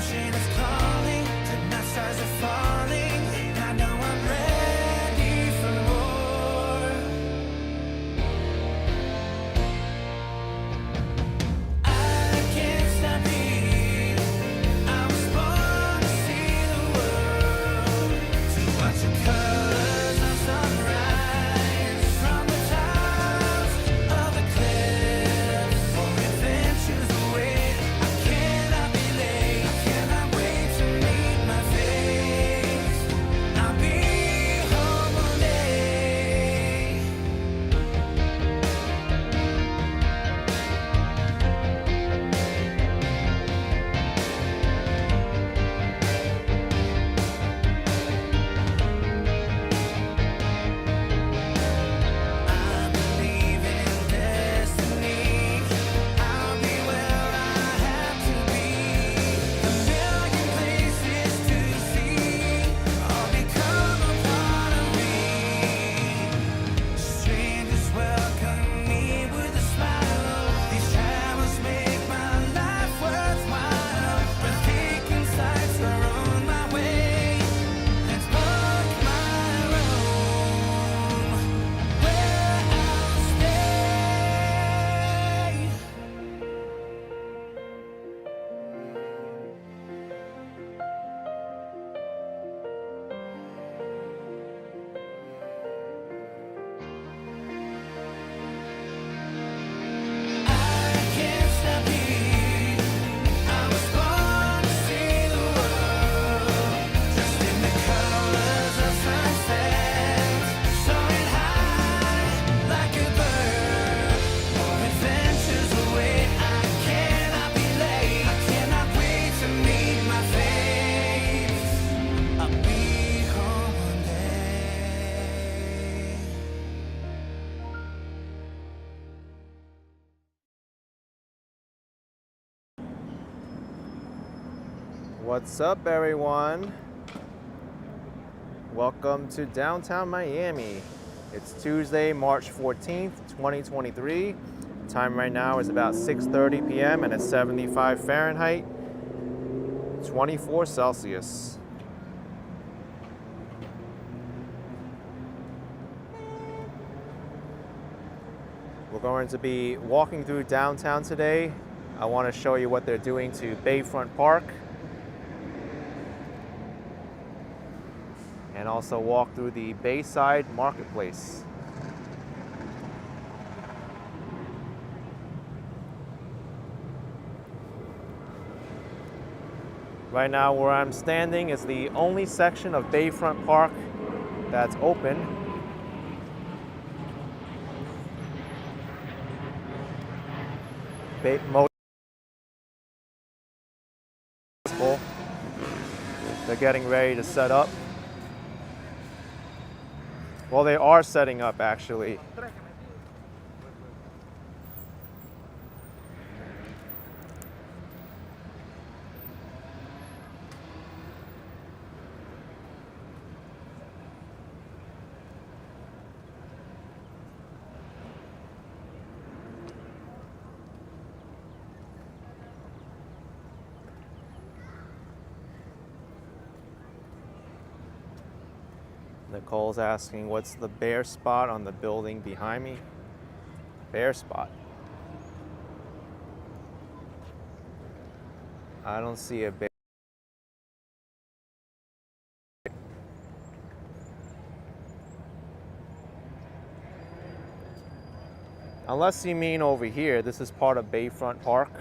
ocean is calling, tonight stars are falling. I know I'm ready for more. I can't stop here. I was born to see the world, to watch the colors of sunrise from the tops of the cliffs, for adventures await. I cannot be late. I cannot wait to meet my face. I'll be home one day. I believe in destiny. I'll be where I have to be. A million places to see. All become a part of me. Strangers welcome me with a smile. These travels make my life worthwhile. Breathtaking sights are on my way. Let's book my room where I'll stay. I can't stop here. I was born to see the world, dressed in the colors of sunset, soaring high like a bird. More adventures await. I cannot be late. I cannot wait to meet my face. I'll be home one day. What's up, everyone? Welcome to downtown Miami. It's Tuesday, March 14th, 2023. Time right now is about 6:30 p.m. and it's 75 Fahrenheit, 24 Celsius. We're going to be walking through downtown today. I want to show you what they're doing to Bayfront Park, and also walk through the Bayside Marketplace. Right now where I'm standing is the only section of Bayfront Park that's open. They're getting ready to set up. Well, they are setting up actually. Nicole's asking, what's the bare spot on the building behind me? Bare spot. I don't see a bare. Unless you mean over here, this is part of Bayfront Park.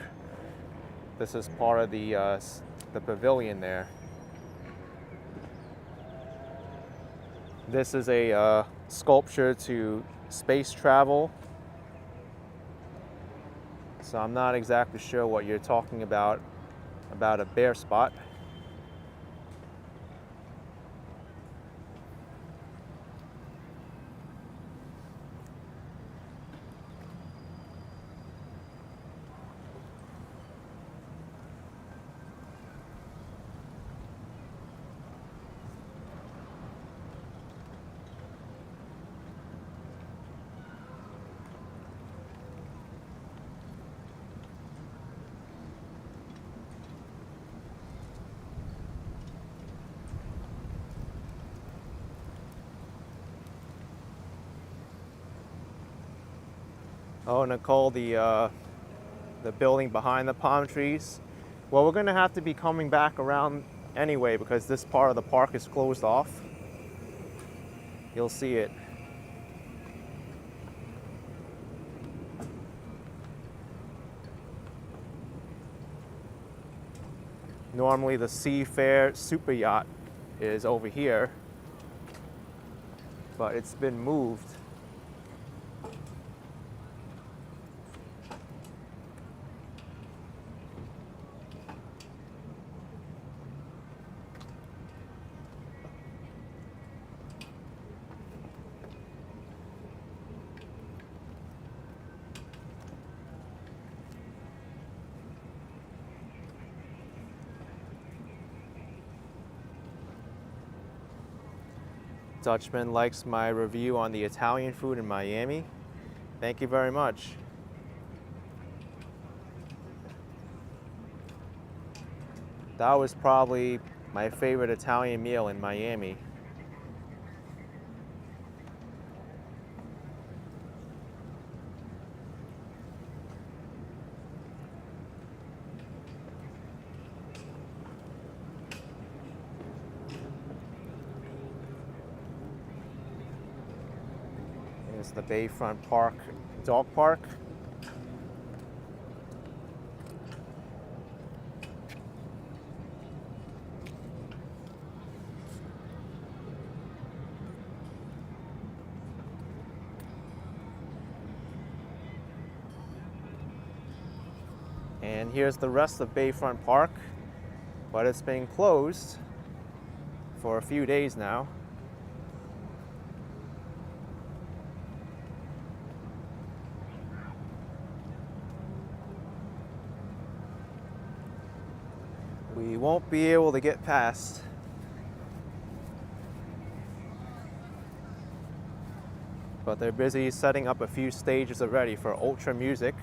This is part of the pavilion there. This is a sculpture to space travel. So I'm not exactly sure what you're talking about a bare spot. Oh, Nicole, the building behind the palm trees. Well, we're gonna have to be coming back around anyway because this part of the park is closed off. You'll see it. Normally the Seafair super yacht is over here, but it's been moved. Dutchman likes my review on the Italian food in Miami. Thank you very much. That was probably my favorite Italian meal in Miami. Here's the Bayfront Park dog park. And here's the rest of Bayfront Park, but it's been closed for a few days now. We won't be able to get past. But they're busy setting up a few stages already for ultra music.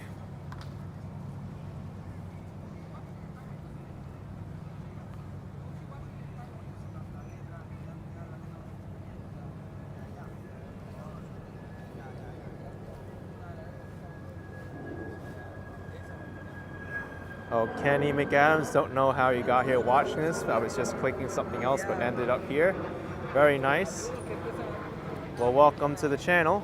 Oh, Kenny McAdams, don't know how you got here watching this. I was just clicking something else but ended up here. Very nice. Well, welcome to the channel.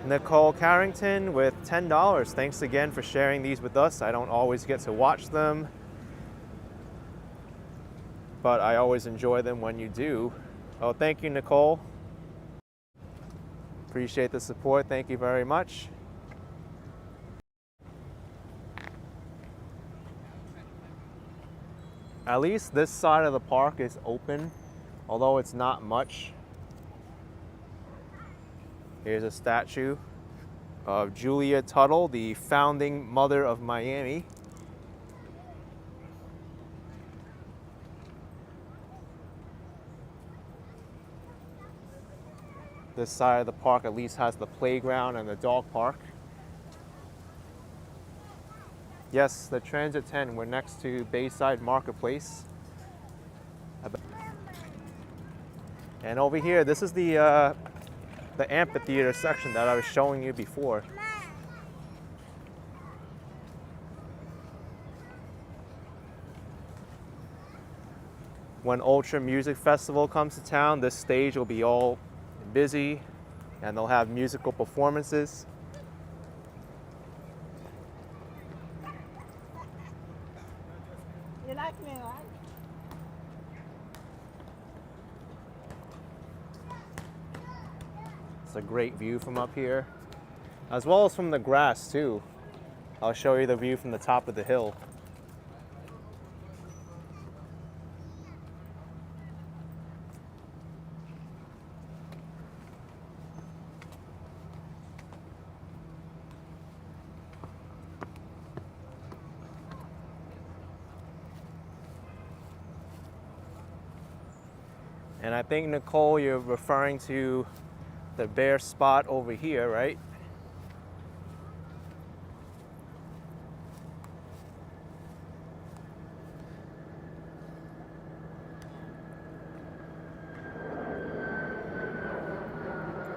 Nicole Carrington with $10. Thanks again for sharing these with us. I don't always get to watch them, but I always enjoy them when you do. Oh, thank you, Nicole. Appreciate the support. Thank you very much. At least this side of the park is open, although it's not much. Here's a statue of Julia Tuttle, the founding mother of Miami. This side of the park at least has the playground and the dog park. Yes, the Transit 10, we're next to Bayside Marketplace. And over here, this is the amphitheater section that I was showing you before. When Ultra Music Festival comes to town, this stage will be all busy and they'll have musical performances. You like me, right? It's a great view from up here, as well as from the grass too. I'll show you the view from the top of the hill. And I think, Nicole, you're referring to the bare spot over here, right?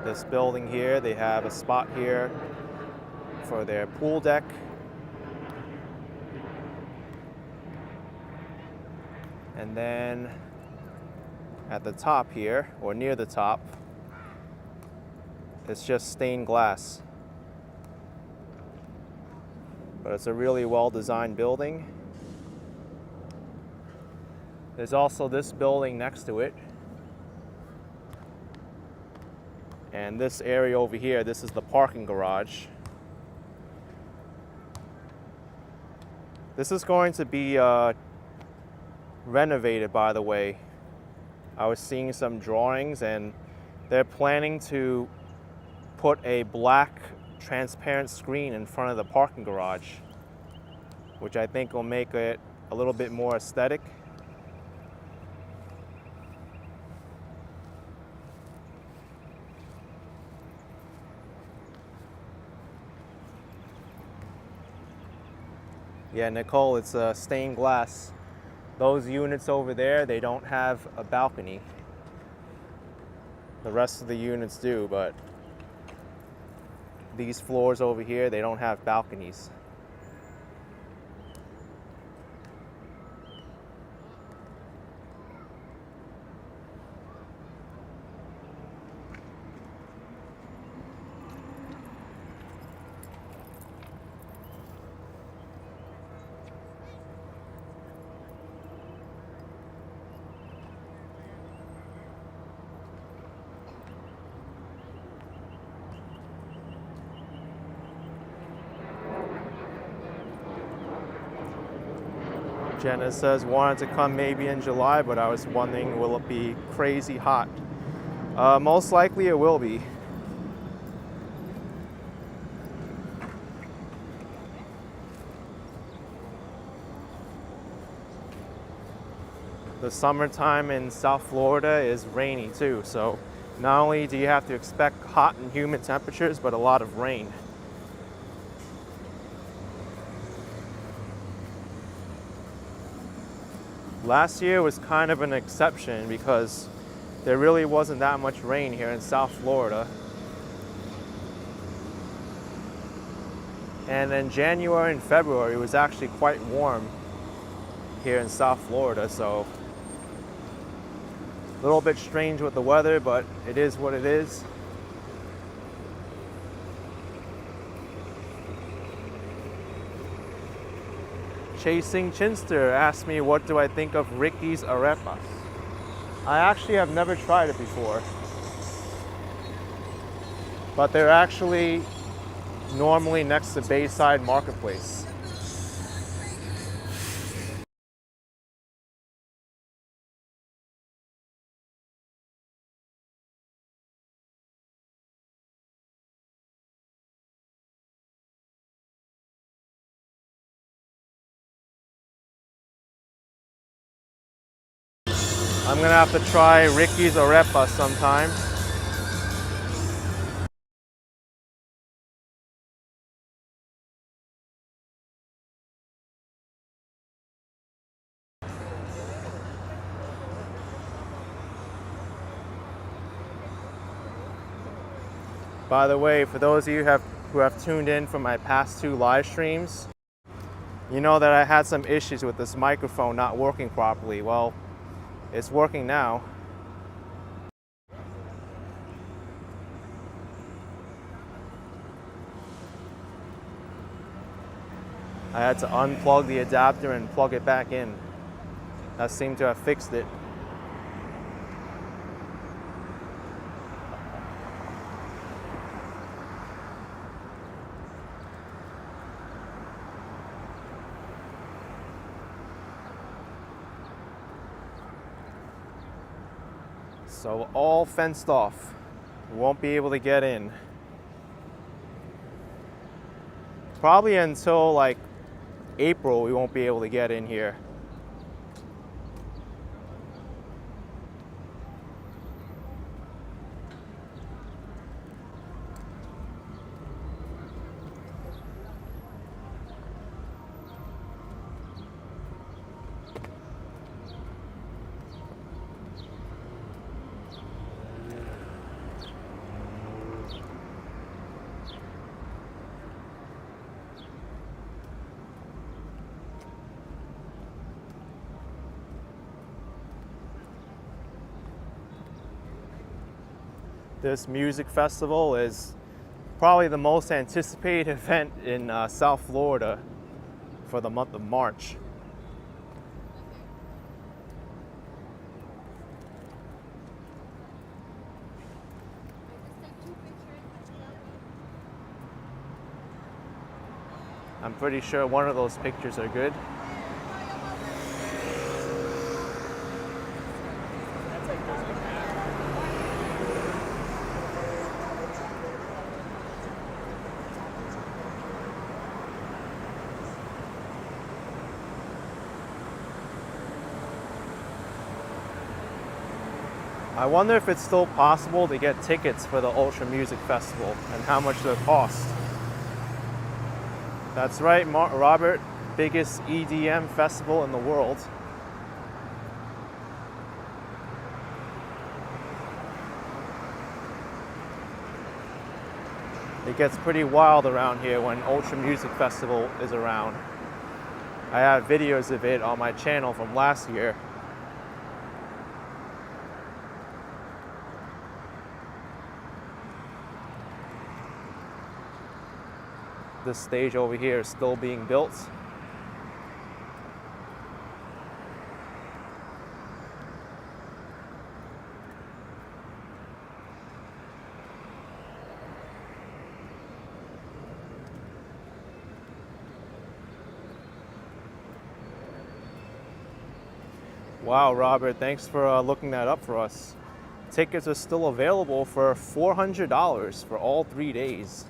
This building here, they have a spot here for their pool deck. And then at the top here, or near the top, it's just stained glass. But it's a really well-designed building. There's also this building next to it. And this area over here, this is the parking garage. This is going to be renovated, by the way. I was seeing some drawings and they're planning to put a black transparent screen in front of the parking garage, which I think will make it a little bit more aesthetic. Yeah, Nicole, it's stained glass. Those units over there, they don't have a balcony. The rest of the units do, but these floors over here, they don't have balconies. Jenna says wanted to come maybe in July, but I was wondering, will it be crazy hot? Most likely it will be. The summertime in South Florida is rainy too, so not only do you have to expect hot and humid temperatures, but a lot of rain. Last year was kind of an exception because there really wasn't that much rain here in South Florida. And then January and February was actually quite warm here in South Florida, so a little bit strange with the weather, but it is what it is. Chasing Chinster asked me, what do I think of Ricky's arepas? I actually have never tried it before, but they're actually normally next to Bayside Marketplace. I'm gonna have to try Ricky's arepa sometime. By the way, for those of you who have tuned in for my past 2 live streams, you know that I had some issues with this microphone not working properly. Well, it's working now. I had to unplug the adapter and plug it back in. That seemed to have fixed it. So all fenced off. We won't be able to get in. Probably until like April we won't be able to get in here. This music festival is probably the most anticipated event in South Florida for the month of March. I'm pretty sure one of those pictures are good. I wonder if it's still possible to get tickets for the Ultra Music Festival and how much they'll cost. That's right, Robert, biggest EDM festival in the world. It gets pretty wild around here when Ultra Music Festival is around. I have videos of it on my channel from last year. This stage over here is still being built. Wow, Robert, thanks for looking that up for us. Tickets are still available for $400 for all 3 days.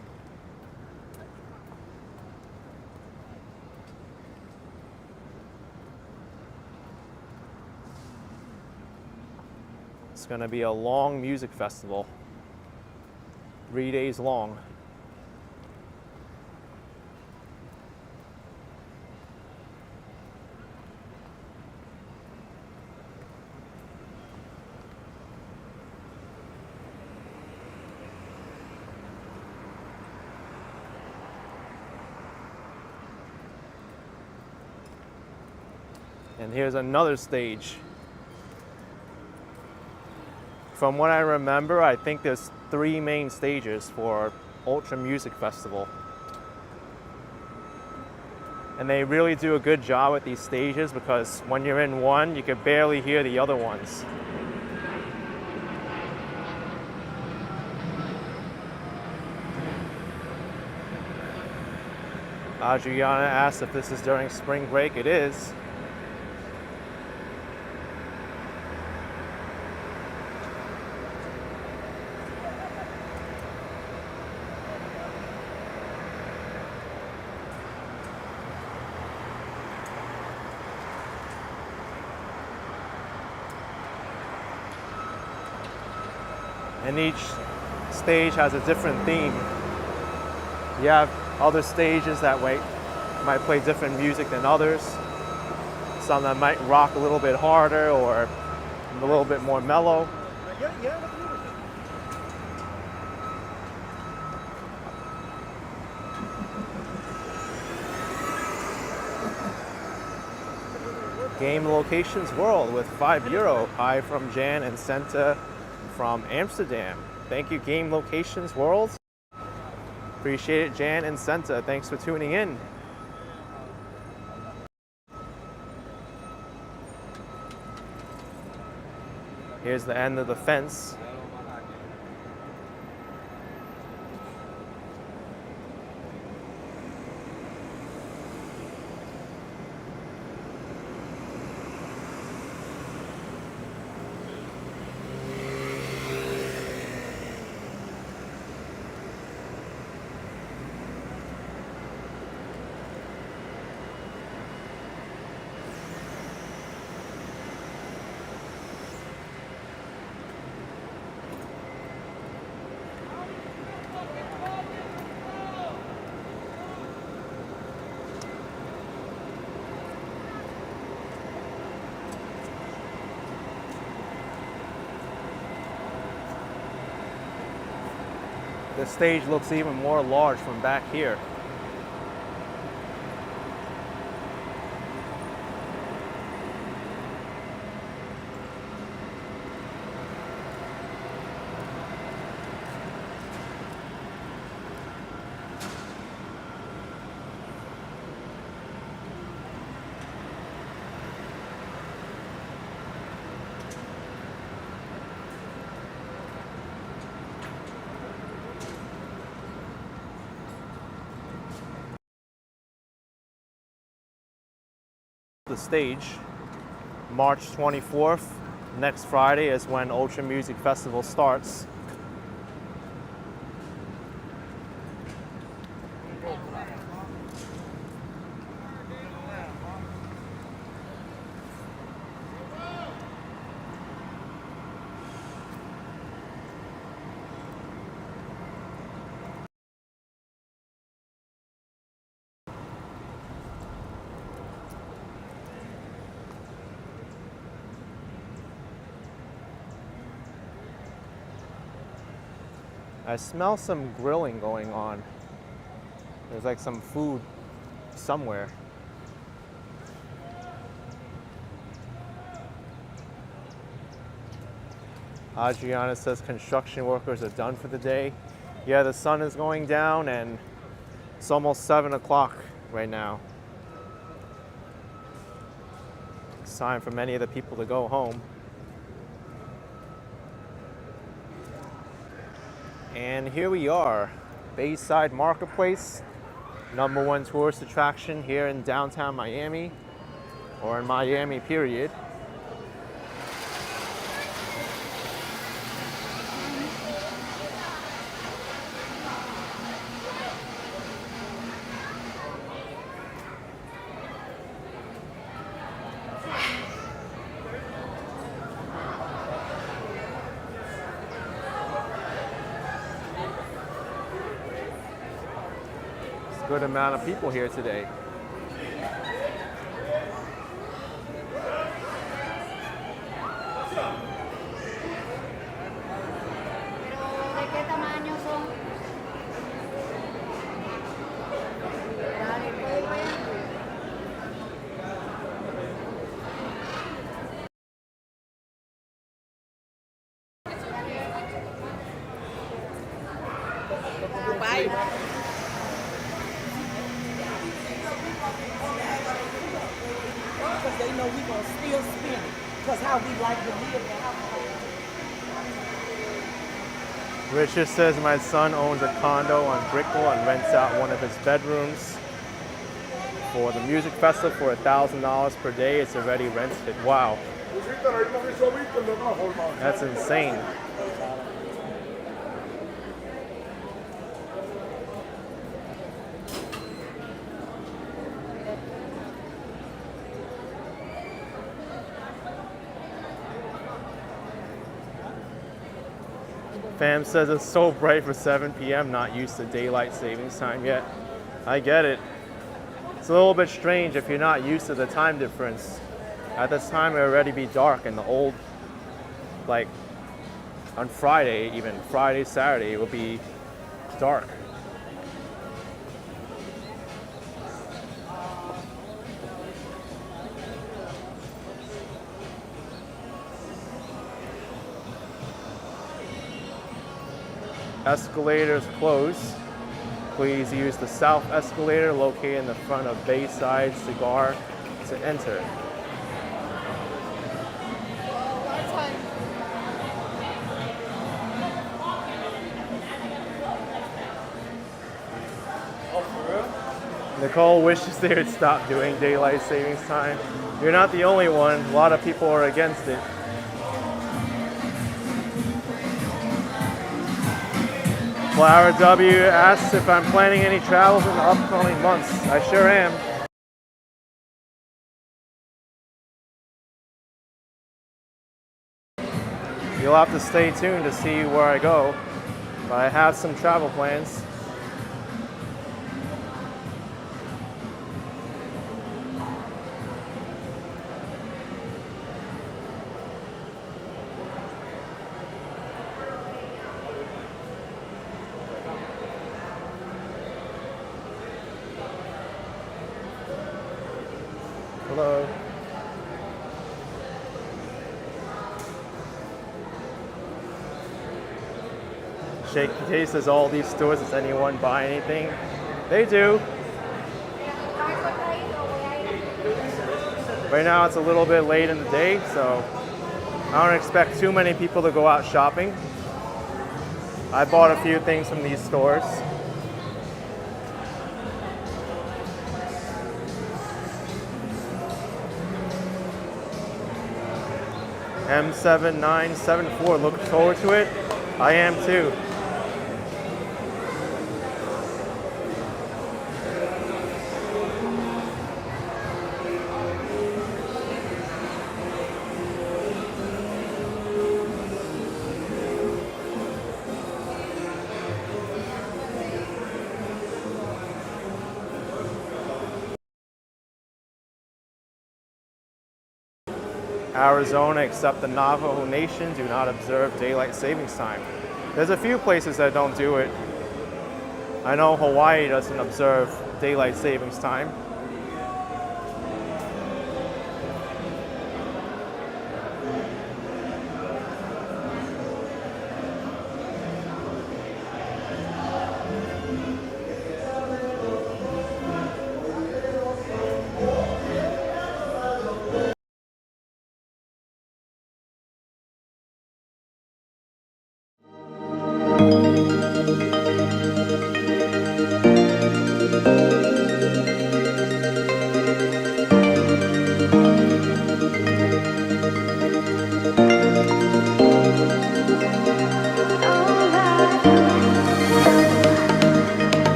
It's going to be a long music festival, 3 days long. And here's another stage. From what I remember, I think there's 3 main stages for Ultra Music Festival. And they really do a good job at these stages because when you're in one, you can barely hear the other ones. Adriana asked if this is during spring break. It is. And each stage has a different theme. You have other stages that might play different music than others. Some that might rock a little bit harder or a little bit more mellow. Game Locations World with €5. Hi from Jan and Senta from Amsterdam. Thank you, Game Locations World. Appreciate it, Jan and Senta. Thanks for tuning in. Here's the end of the fence. The stage looks even more large from back here. the stage. March 24th, next Friday, is when Ultra Music Festival starts. I smell some grilling going on. There's like some food somewhere. Adriana says construction workers are done for the day. Yeah, the sun is going down and it's almost 7 o'clock right now. It's time for many of the people to go home. And here we are, Bayside Marketplace, #1 tourist attraction here in downtown Miami, or in Miami, period. Good amount of people here today. Because they know we gonna still spin it. Because how we like to live the house. Richard says my son owns a condo on Brickell and rents out one of his bedrooms for the music festival for $1,000 per day. It's already rented. Wow. That's insane. Fam says it's so bright for 7 p.m. Not used to daylight savings time yet. I get it. It's a little bit strange if you're not used to the time difference. At this time, it would already be dark, and the old, like, on Friday, even Friday, Saturday, it will be dark. Escalators closed. Please use the south escalator located in the front of Bayside Cigar to enter. Nicole wishes they would stop doing daylight savings time. You're not the only one. A lot of people are against it. Flower W asks if I'm planning any travels in the upcoming months. I sure am. You'll have to stay tuned to see where I go, but I have some travel plans. Hello. Shaky Tay says all these stores, does anyone buy anything? They do. Right now it's a little bit late in the day, so I don't expect too many people to go out shopping. I bought a few things from these stores. M7974. Looking forward to it. I am too. Arizona, except the Navajo Nation, do not observe daylight savings time. There's a few places that don't do it. I know Hawaii doesn't observe daylight savings time.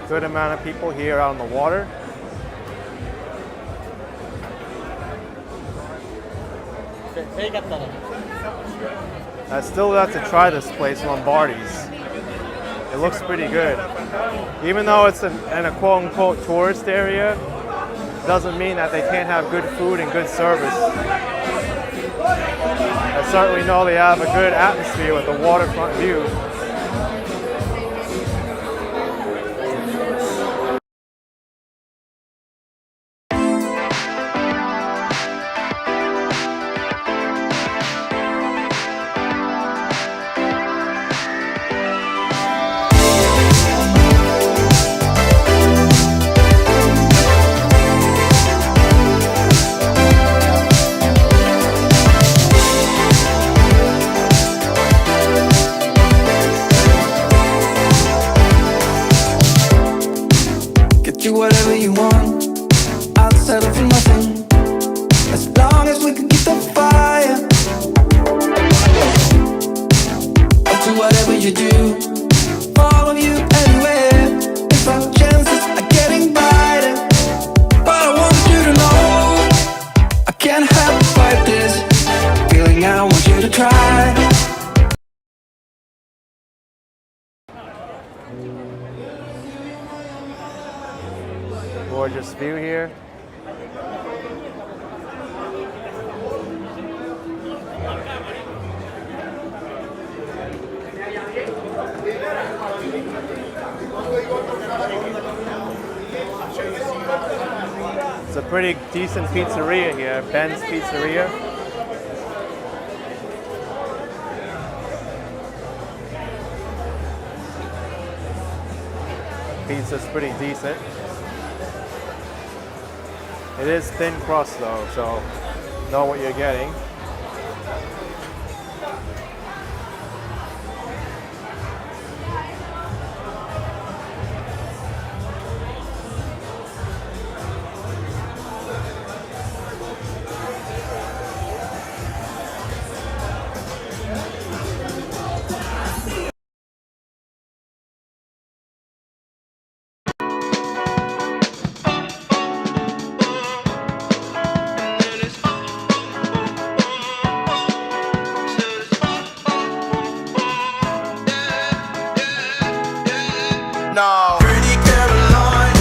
Good amount of people here out on the water. I still have to try this place, Lombardi's. It looks pretty good. Even though it's in a quote-unquote tourist area, doesn't mean that they can't have good food and good service. I certainly know they have a good atmosphere with the waterfront view. Whatever you want, I'll settle for nothing, as long as we can keep the fire. I'll do whatever you do, follow you anywhere, if our chances are getting brighter. But I want you to know, I can't help but fight this feeling. I want you to try. Gorgeous view here. It's a pretty decent pizzeria here, Ben's Pizzeria. Pizza's pretty decent. It is thin crust though, so know what you're getting. No. Pretty Caroline,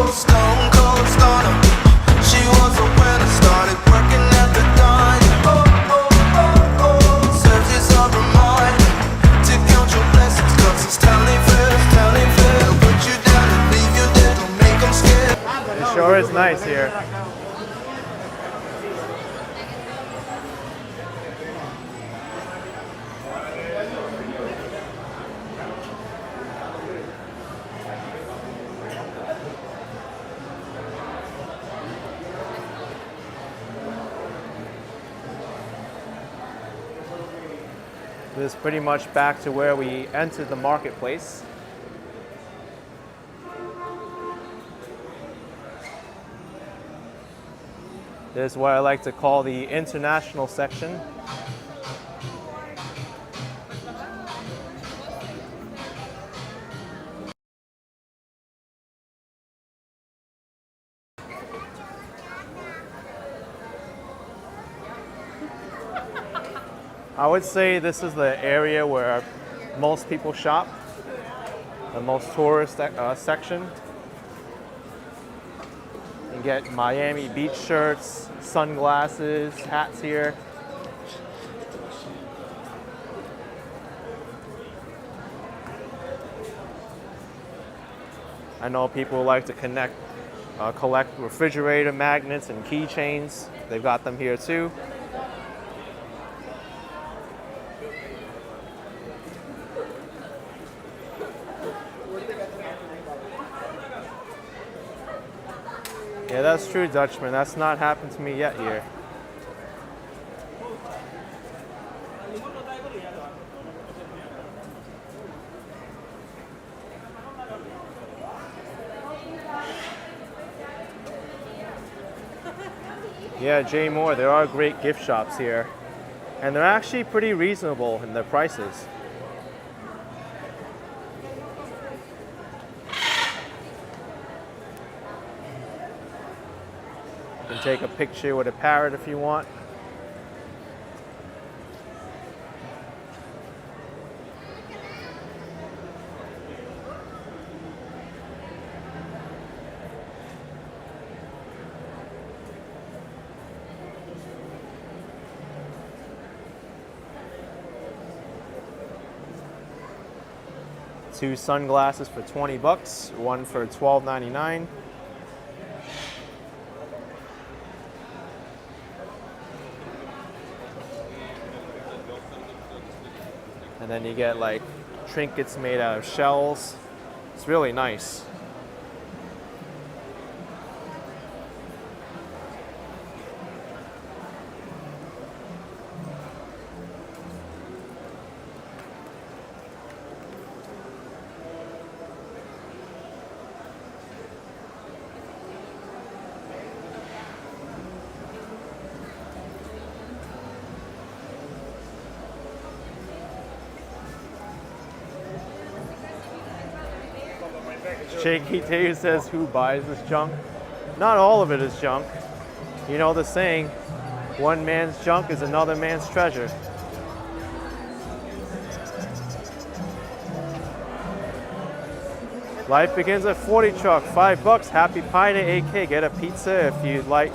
stone cold stunner. She was a winner, started working at the diner. Searches of her mind to count your blessings, 'cause it's telling fair. Put you down and leave you there, don't make them scared. It sure is nice here. This is pretty much back to where we entered the marketplace. This is what I like to call the international section. I would say this is the area where most people shop, the most tourist section. You get Miami Beach shirts, sunglasses, hats here. I know people like to collect refrigerator magnets and keychains. They've got them here too. Yeah, that's true, Dutchman. That's not happened to me yet here. Yeah, Jay Moore, there are great gift shops here. And they're actually pretty reasonable in their prices. You can take a picture with a parrot if you want. Two sunglasses for 20 bucks, one for $12.99. And then you get like trinkets made out of shells. It's really nice. Shaky Dave says, who buys this junk? Not all of it is junk. You know the saying, one man's junk is another man's treasure. Life begins at 40 truck, $5. Happy Pie Day, AK. Get a pizza if you like.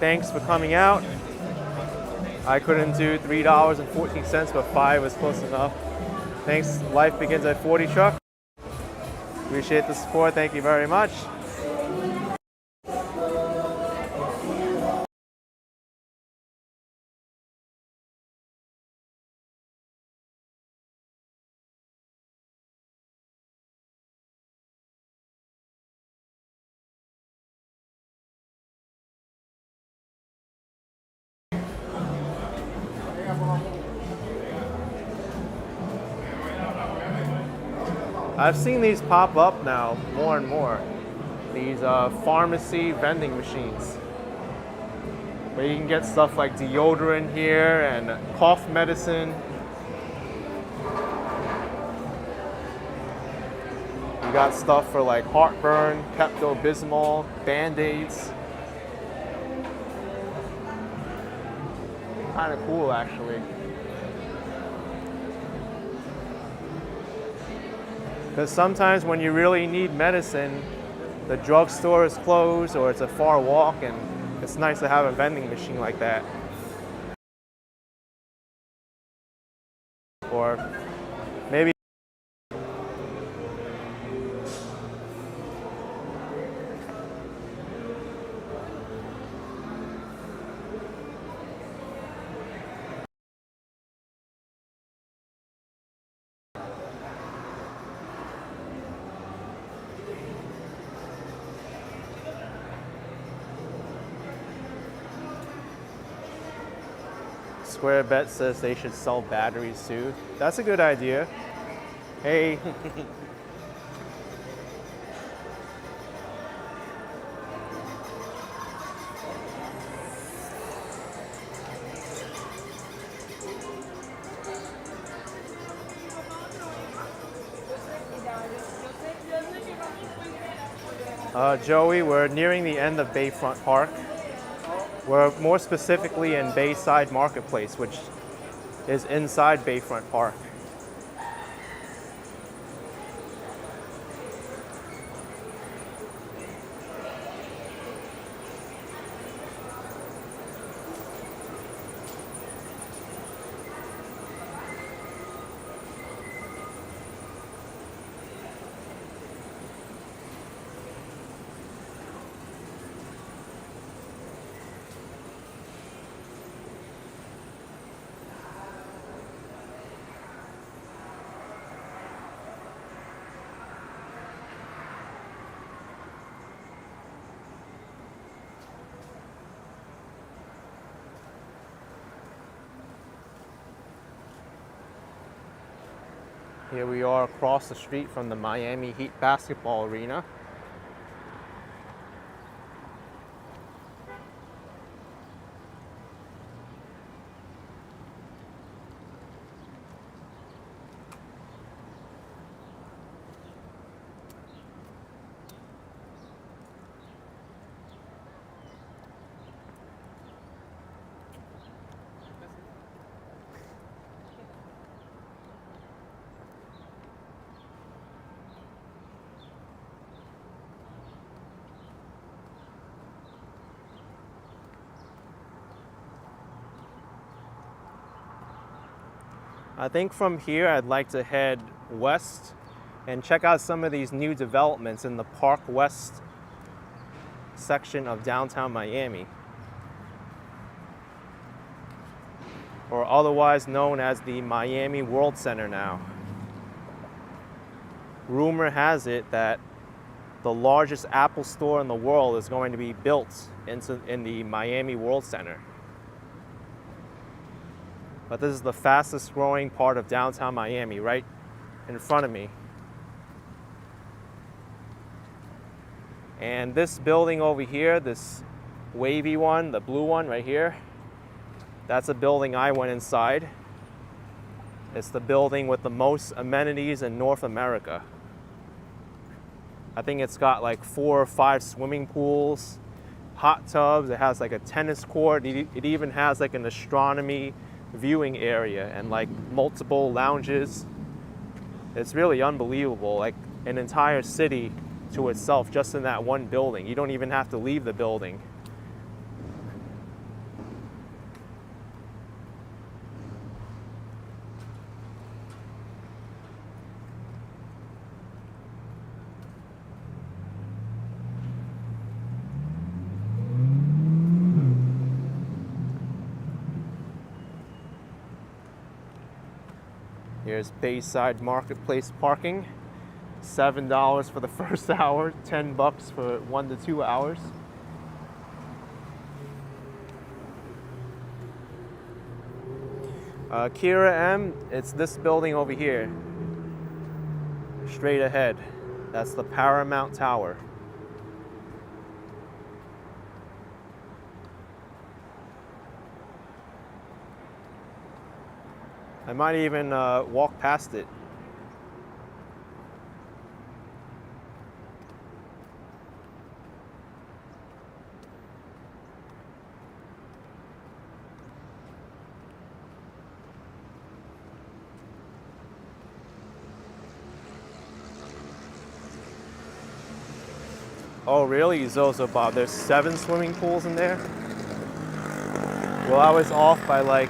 Thanks for coming out. I couldn't do $3.14, but 5 was close enough. Thanks. Life begins at 40 truck. Appreciate the support. Thank you very much. I've seen these pop up now more and more. These pharmacy vending machines, where you can get stuff like deodorant here and cough medicine. You got stuff for like heartburn, Pepto-Bismol, Band-Aids. Kind of cool, actually. Because sometimes when you really need medicine, the drugstore is closed or it's a far walk, and it's nice to have a vending machine like that. Or maybe Square Bet says they should sell batteries too. That's a good idea. Hey. Joey, we're nearing the end of Bayfront Park. We're more specifically in Bayside Marketplace, which is inside Bayfront Park. Here we are across the street from the Miami Heat basketball arena. I think from here I'd like to head west and check out some of these new developments in the Park West section of downtown Miami, or otherwise known as the Miami World Center now. Rumor has it that the largest Apple store in the world is going to be built in the Miami World Center. But this is the fastest growing part of downtown Miami, right in front of me. And this building over here, this wavy one, the blue one right here, that's a building I went inside. It's the building with the most amenities in North America. I think it's got like 4 or 5 swimming pools, hot tubs. It has like a tennis court. It even has like an astronomy viewing area and like multiple lounges. It's really unbelievable, like an entire city to itself just in that one building. You don't even have to leave the building. Here's Bayside Marketplace parking. $7 for the first hour, $10 for 1 to 2 hours. Kira M, it's this building over here. straight ahead. That's the Paramount Tower. I might even walk past it. Oh really, Zozo Bob? There's 7 swimming pools in there? Well, I was off by like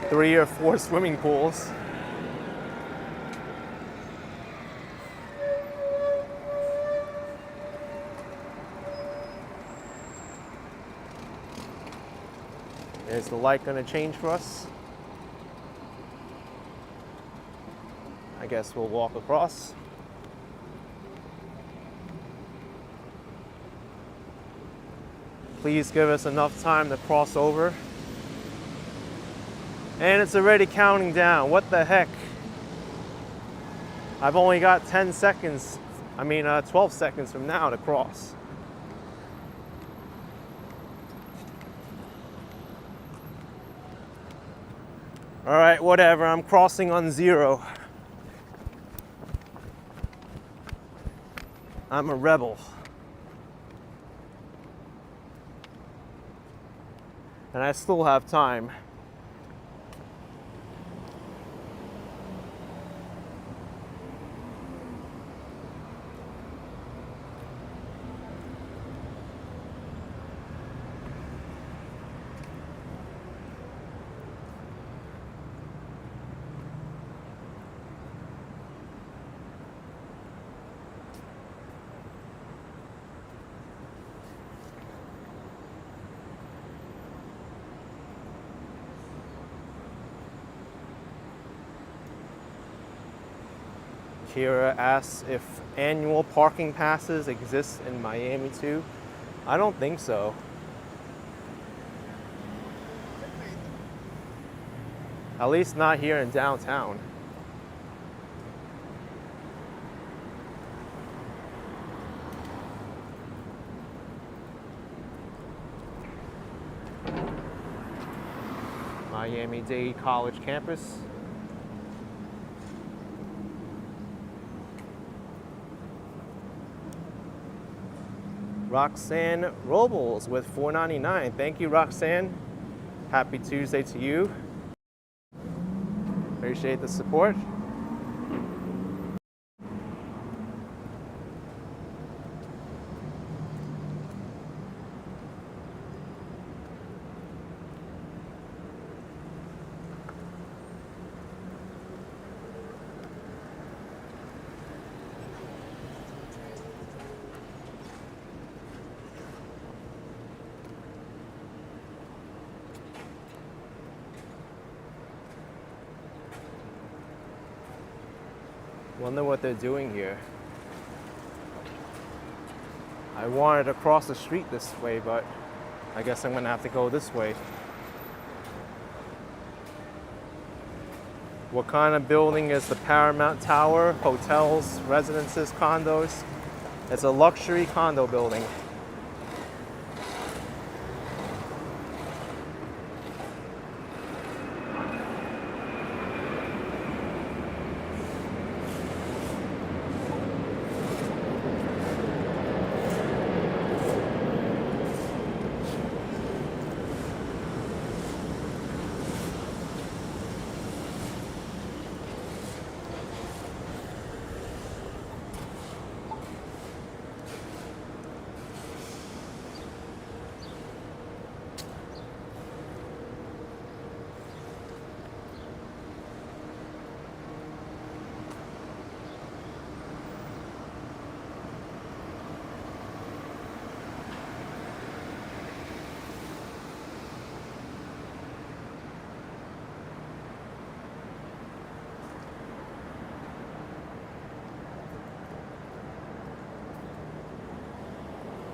3 or 4 swimming pools. Is the light gonna change for us? I guess we'll walk across. Please give us enough time to cross over. And it's already counting down. What the heck? I've only got 10 seconds, 12 seconds from now to cross. All right, whatever, I'm crossing on 0. I'm a rebel. And I still have time. Kira asks if annual parking passes exist in Miami too. I don't think so. At least not here in downtown. Miami-Dade College campus. Roxanne Robles with $4.99. Thank you, Roxanne. Happy Tuesday to you. Appreciate the support. Wonder what they're doing here. I wanted to cross the street this way, but I guess I'm gonna have to go this way. What kind of building is the Paramount Tower? Hotels, residences, condos? It's a luxury condo building.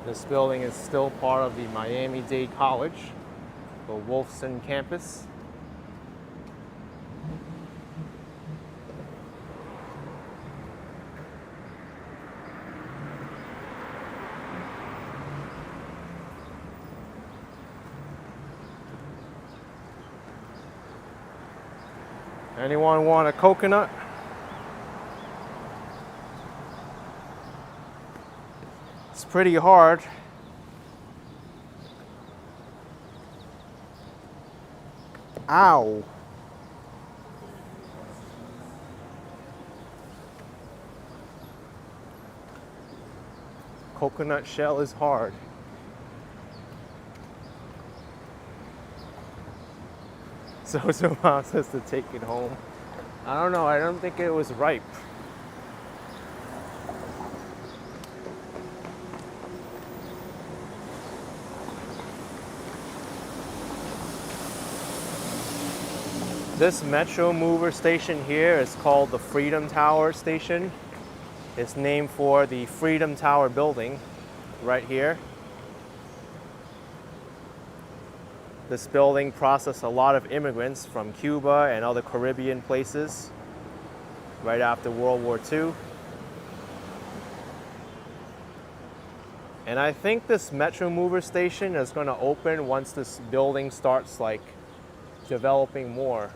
This building is still part of the Miami-Dade College, the Wolfson campus. Anyone want a coconut? It's pretty hard. Ow. Coconut shell is hard. So mom says to take it home. I don't know, I don't think it was ripe. This Metro Mover station here is called the Freedom Tower station. It's named for the Freedom Tower building right here. This building processed a lot of immigrants from Cuba and other Caribbean places right after World War II. And I think this Metro Mover station is going to open once this building starts like developing more.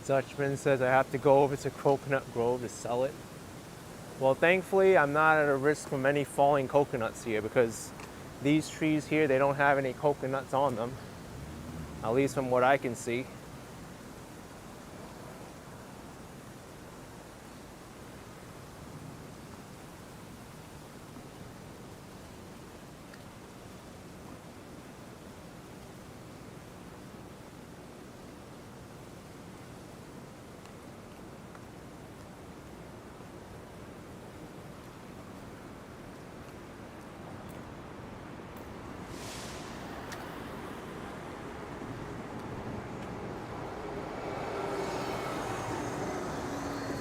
Dutchman says I have to go over to Coconut Grove to sell it. Well, thankfully, I'm not at a risk from any falling coconuts here because these trees here, they don't have any coconuts on them, at least from what I can see.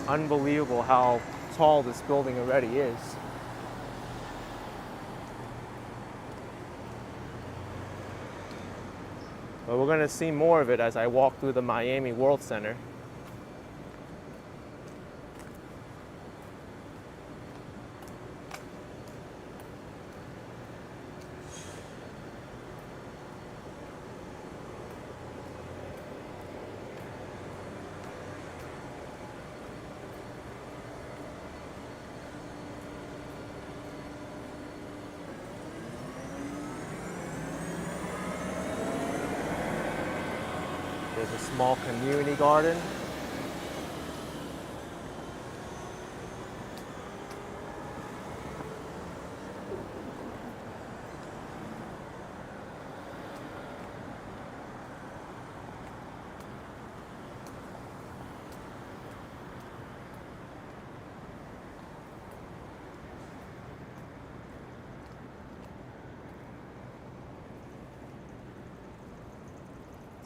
Unbelievable how tall this building already is. But we're going to see more of it as I walk through the Miami World Center. There's a small community garden.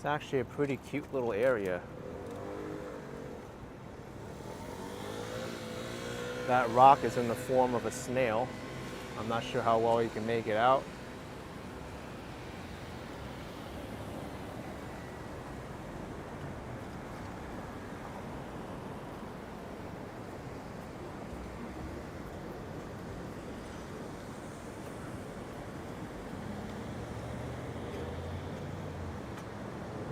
It's actually a pretty cute little area. That rock is in the form of a snail. I'm not sure how well you can make it out.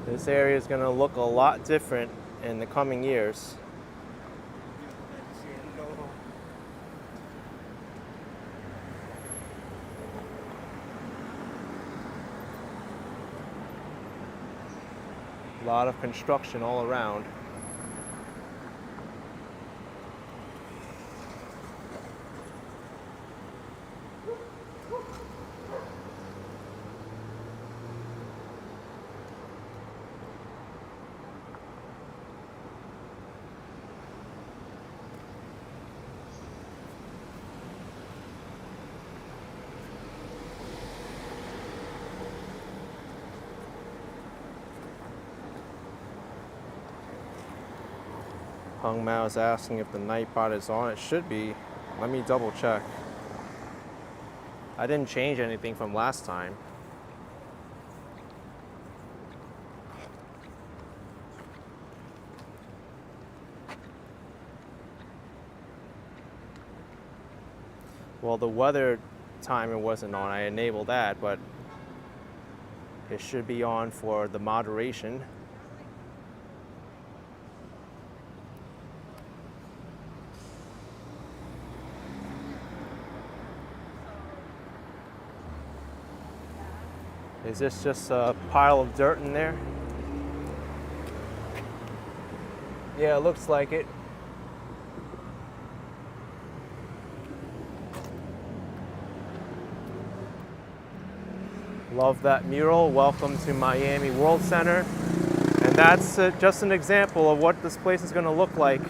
This area is going to look a lot different in the coming years. A lot of construction all around. Hung Mao is asking if the Nightbot is on. It should be. Let me double check. I didn't change anything from last time. Well, the weather timer wasn't on. I enabled that, but it should be on for the moderation. Is this just a pile of dirt in there? Yeah, it looks like it. Love that mural. Welcome to Miami World Center. And that's just an example of what this place is going to look like.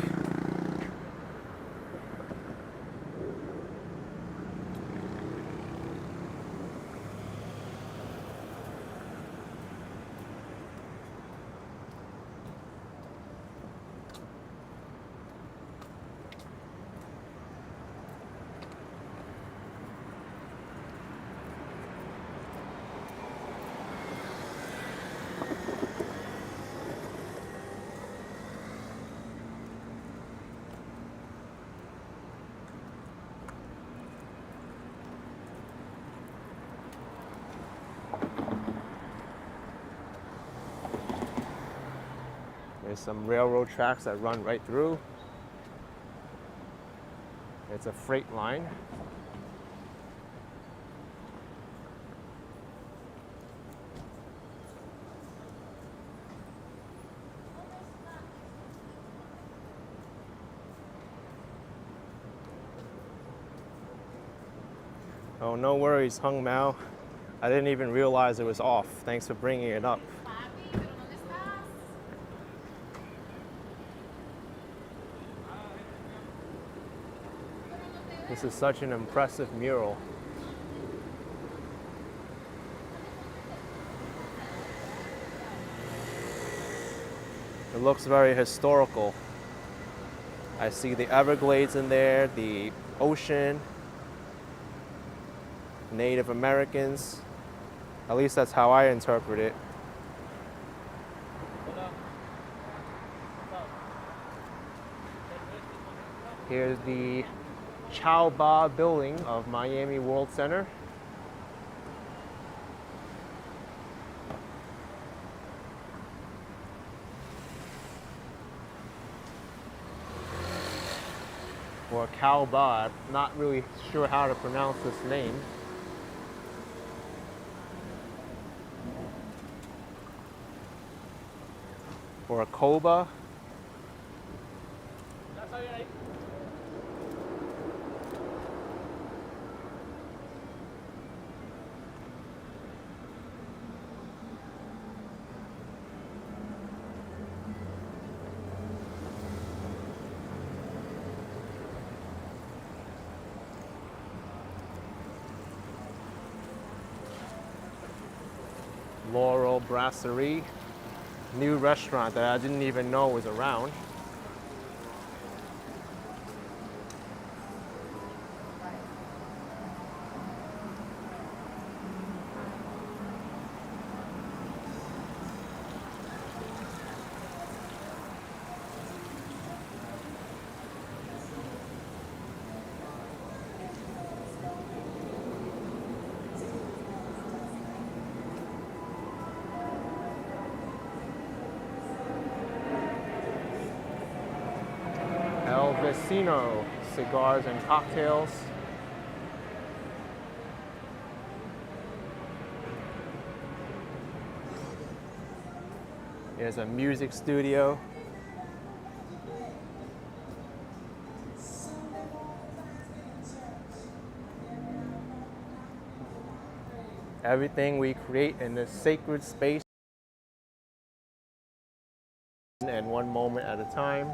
There's some railroad tracks that run right through. It's a freight line. Oh, no worries, Hung Mao. I didn't even realize it was off. Thanks for bringing it up. This is such an impressive mural. It looks very historical. I see the Everglades in there, the ocean, Native Americans. At least that's how I interpret it. Here's the Chow Ba building of Miami World Center. Or Chow Ba, I'm not really sure how to pronounce this name. Or a Koba. Laurel Brasserie, new restaurant that I didn't even know was around. El Vecino, cigars and cocktails. There's a music studio. Everything we create in this sacred space and one moment at a time.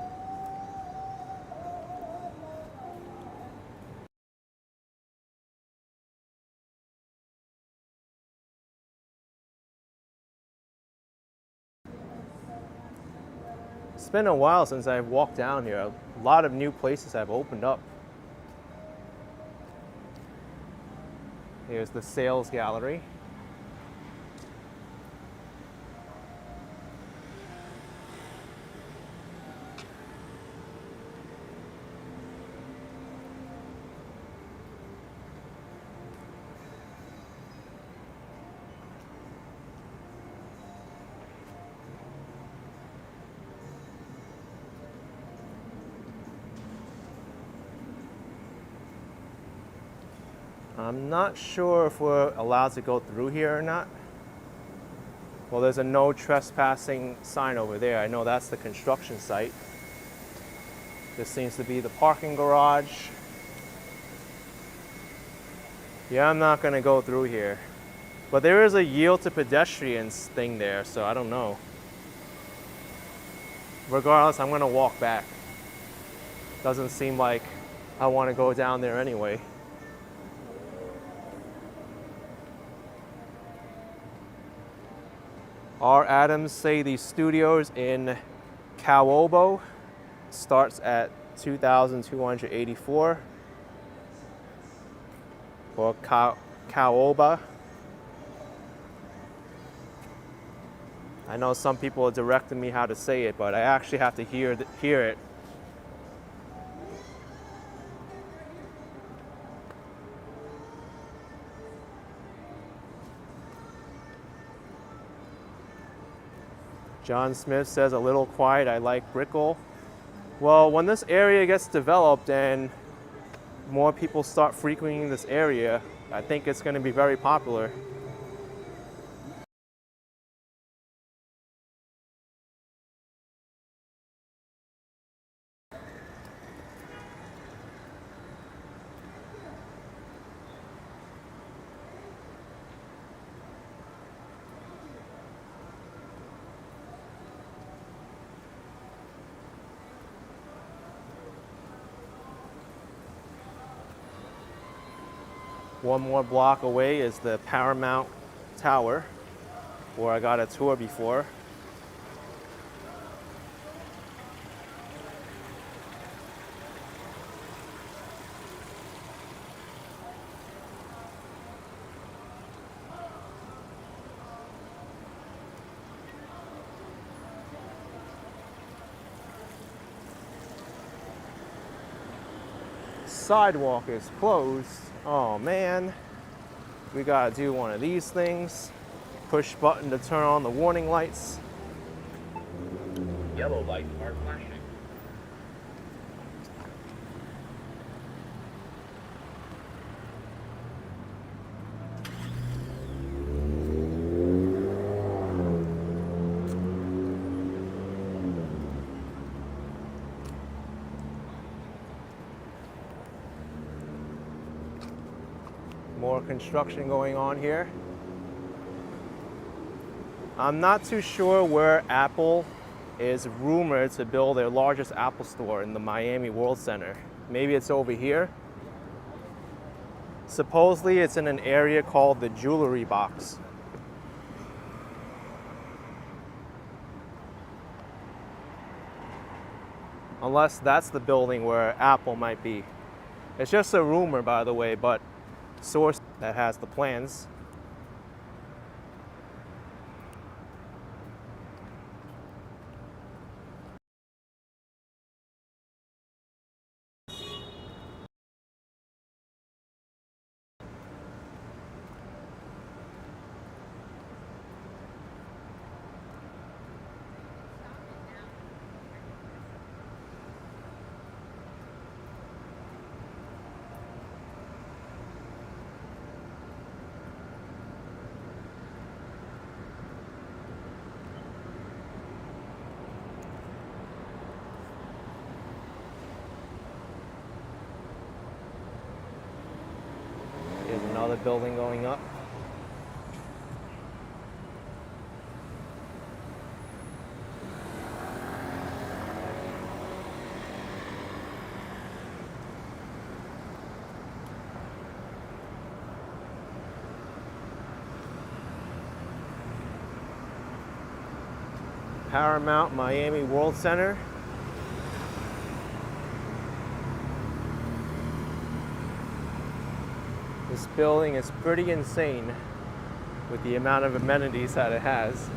It's been a while since I've walked down here. A lot of new places have opened up. Here's the sales gallery. I'm not sure if we're allowed to go through here or not. Well, there's a no trespassing sign over there. I know that's the construction site. This seems to be the parking garage. Yeah, I'm not gonna go through here. But there is a yield to pedestrians thing there, so I don't know. Regardless, I'm gonna walk back. Doesn't seem like I wanna go down there anyway. R. Adams say the studios in Caoba starts at $2,284 or Caoba. I know some people are directing me how to say it, but I actually have to hear it. John Smith says, a little quiet, I like Brickell. Well, when this area gets developed and more people start frequenting this area, I think it's going to be very popular. One more block away is the Paramount Tower, where I got a tour before. Sidewalk is closed. Oh man, we gotta do one of these things. Push button to turn on the warning lights. Yellow lights are flashing. More construction going on here. I'm not too sure where Apple is rumored to build their largest Apple store in the Miami World Center. Maybe it's over here. Supposedly it's in an area called the Jewelry Box. Unless that's the building where Apple might be. It's just a rumor, by the way, but source that has the plans. Here's another building going up. Paramount Miami World Center. This building is pretty insane with the amount of amenities that it has.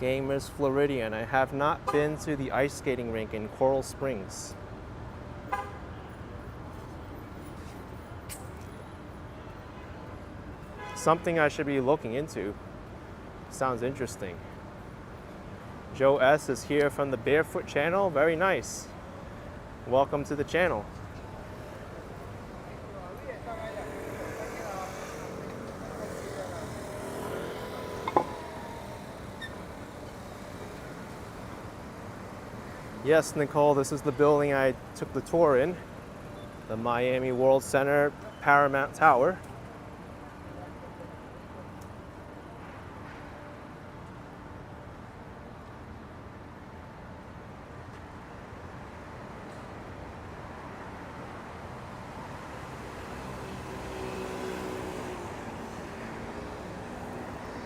Gamers Floridian. I have not been to the ice skating rink in Coral Springs. Something I should be looking into. Sounds interesting. Joe S is here from the Barefoot channel. Very nice. Welcome to the channel. Yes, Nicole, this is the building I took the tour in. The Miami World Center Paramount Tower.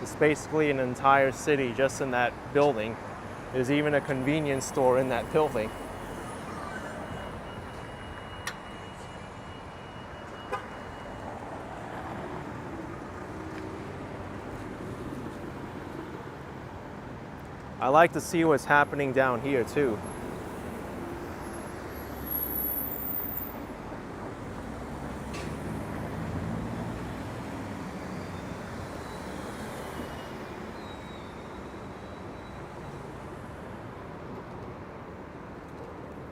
It's basically an entire city just in that building. There's even a convenience store in that building. I like to see what's happening down here too.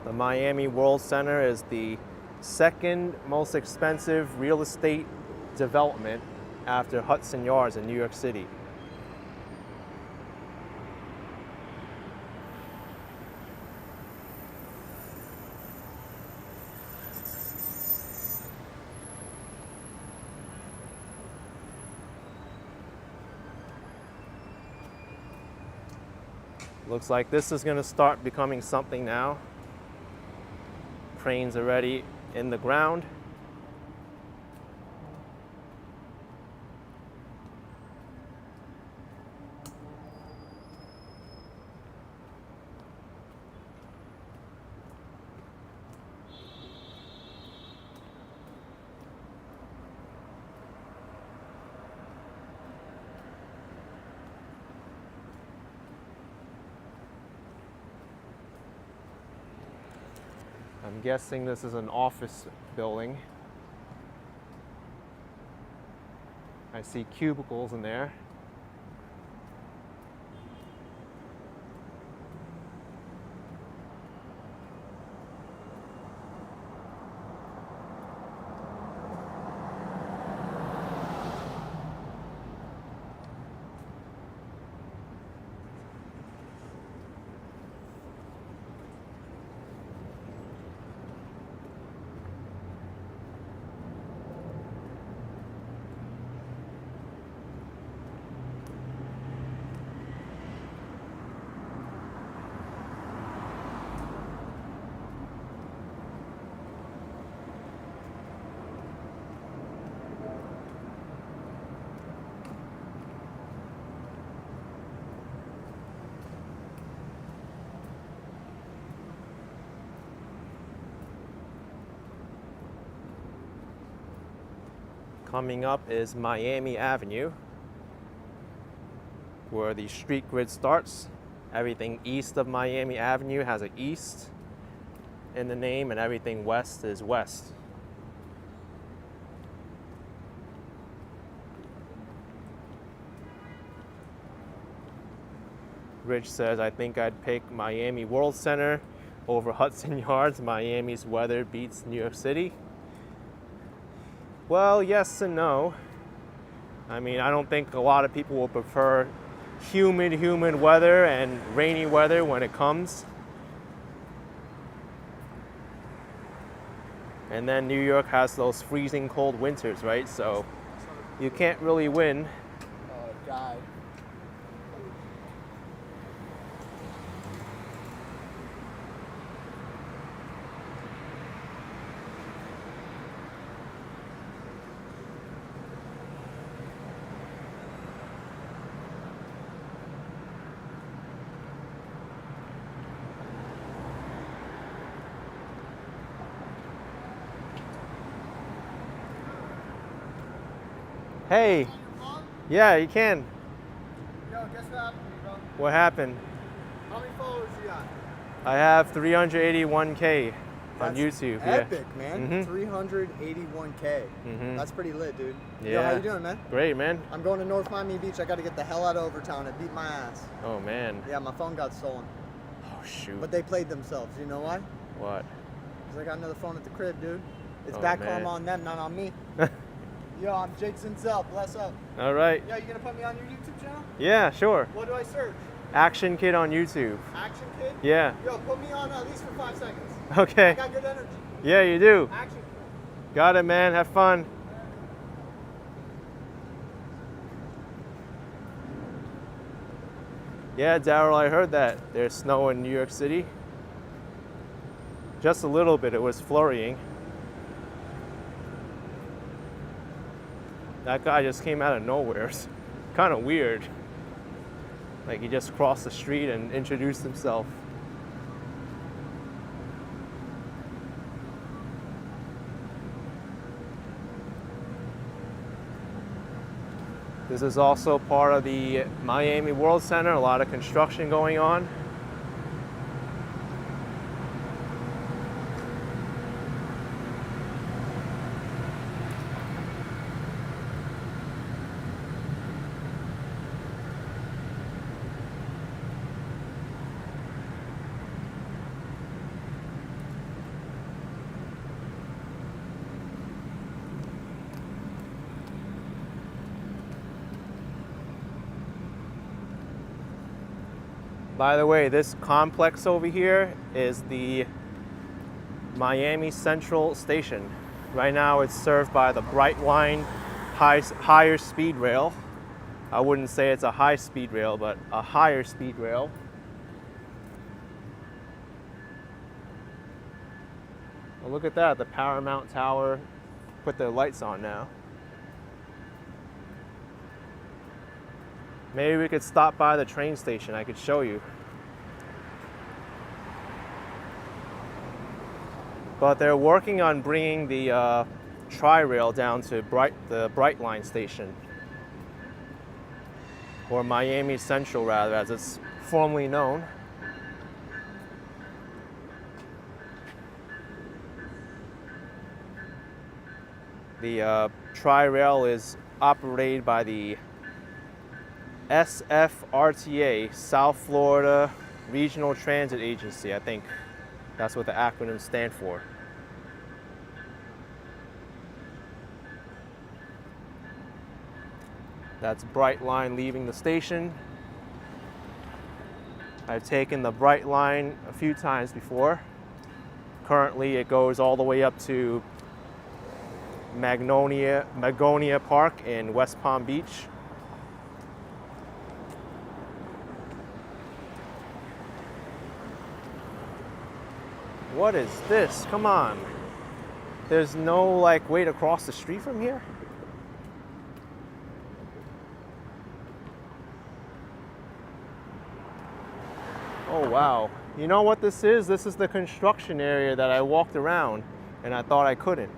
The Miami World Center is the second most expensive real estate development after Hudson Yards in New York City. Looks like this is going to start becoming something now. Cranes already in the ground. I'm guessing this is an office building. I see cubicles in there. Coming up is Miami Avenue, where the street grid starts. Everything east of Miami Avenue has an east in the name, and everything west is west. Rich says, I think I'd pick Miami World Center over Hudson Yards. Miami's weather beats New York City. Well, yes and no. I mean, I don't think a lot of people will prefer humid weather and rainy weather when it comes. And then New York has those freezing cold winters, right? So you can't really win. Guy. Hey, yeah, you can. Yo, guess what happened to me, bro? What happened? How many followers you got? I have 381K on That's YouTube. Epic, man. Mhm. 381K. Mhm. That's pretty lit, dude. Yo, Yeah. how you doing, man? Great, man. I'm going to North Miami Beach. I got to get the hell out of Overtown. It beat my ass. Oh, man. Yeah, my phone got stolen. Oh, shoot. But they played themselves. You know why? What? Because I got another phone at the crib, dude. It's Oh, back man. karma on them, not on me. Yo, I'm Jake Sinsel. Bless up. All right. Yeah, you gonna put me on your YouTube channel? Yeah, sure. What do I search? Action Kid on YouTube. Action Kid? Yeah. Yo, put me on at least for 5 seconds. Okay. I got good energy. Yeah, you do. Action Kid. Got it, man. Have fun. Yeah, Daryl, I heard that there's snow in New York City. Just a little bit. It was flurrying. That guy just came out of nowhere. It's kind of weird. Like he just crossed the street and introduced himself. This is also part of the Miami World Center. A lot of construction going on. By the way, this complex over here is the Miami Central Station. Right now it's served by the Brightline higher speed rail. I wouldn't say it's a high speed rail, but a higher speed rail. Well, look at that, the Paramount Tower put their lights on now. Maybe we could stop by the train station. I could show you. But they're working on bringing the Tri-Rail down to the Brightline station. Or Miami Central, rather, as it's formerly known. The Tri-Rail is operated by the SFRTA, South Florida Regional Transit Agency. I think that's what the acronyms stand for. That's Brightline leaving the station. I've taken the Brightline a few times before. Currently it goes all the way up to Magonia Park in West Palm Beach. What is this? Come on. There's no like way to cross the street from here? Oh wow. You know what this is? This is the construction area that I walked around and I thought I couldn't.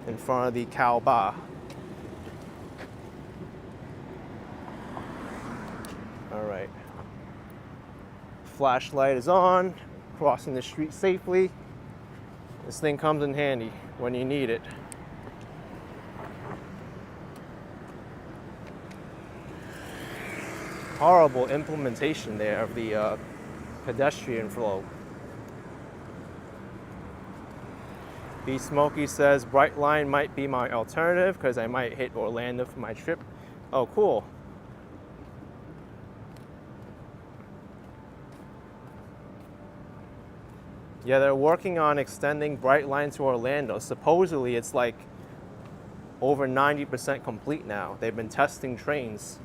In front of the Kaaba. All right. Flashlight is on, crossing the street safely. This thing comes in handy when you need it. Horrible implementation there of the pedestrian flow. B Smokey says Brightline might be my alternative because I might hit Orlando for my trip. Oh, cool. Yeah, they're working on extending Brightline to Orlando. Supposedly it's like over 90% complete now. They've been testing trains.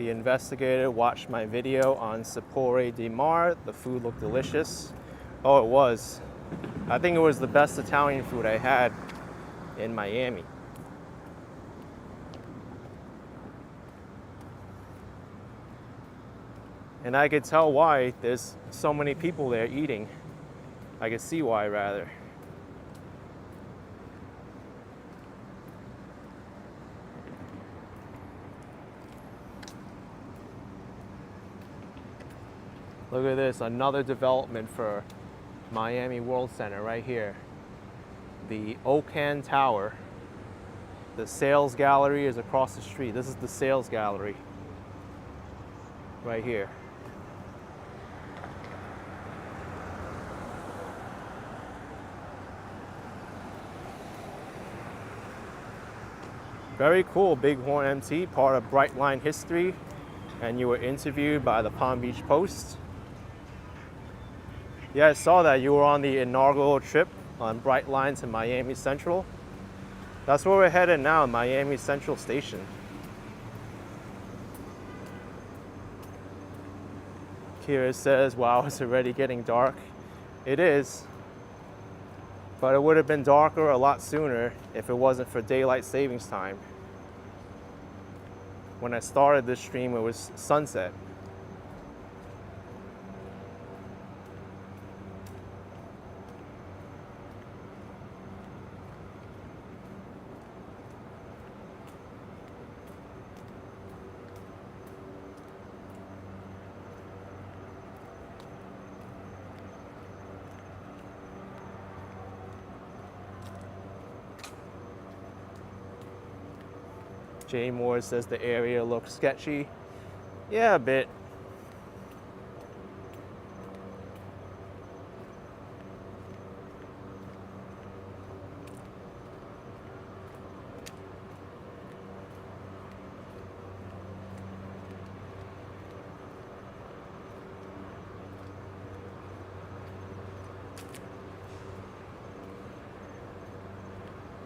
The investigator watched my video on Sapore di Mar. The food looked delicious. Oh, it was. I think it was the best Italian food I had in Miami. And I could tell why there's so many people there eating. I could see why, rather. Look at this, another development for Miami World Center right here. The Okan Tower. The sales gallery is across the street. This is the sales gallery right here. Very cool, Bighorn MT, part of Brightline history, and you were interviewed by the Palm Beach Post. Yeah, I saw that you were on the inaugural trip on Brightline to Miami Central. That's where we're headed now, Miami Central Station. Kira says, wow, it's already getting dark. It is, but it would have been darker a lot sooner if it wasn't for daylight savings time. When I started this stream, it was sunset. Jay Moore says the area looks sketchy. Yeah, a bit.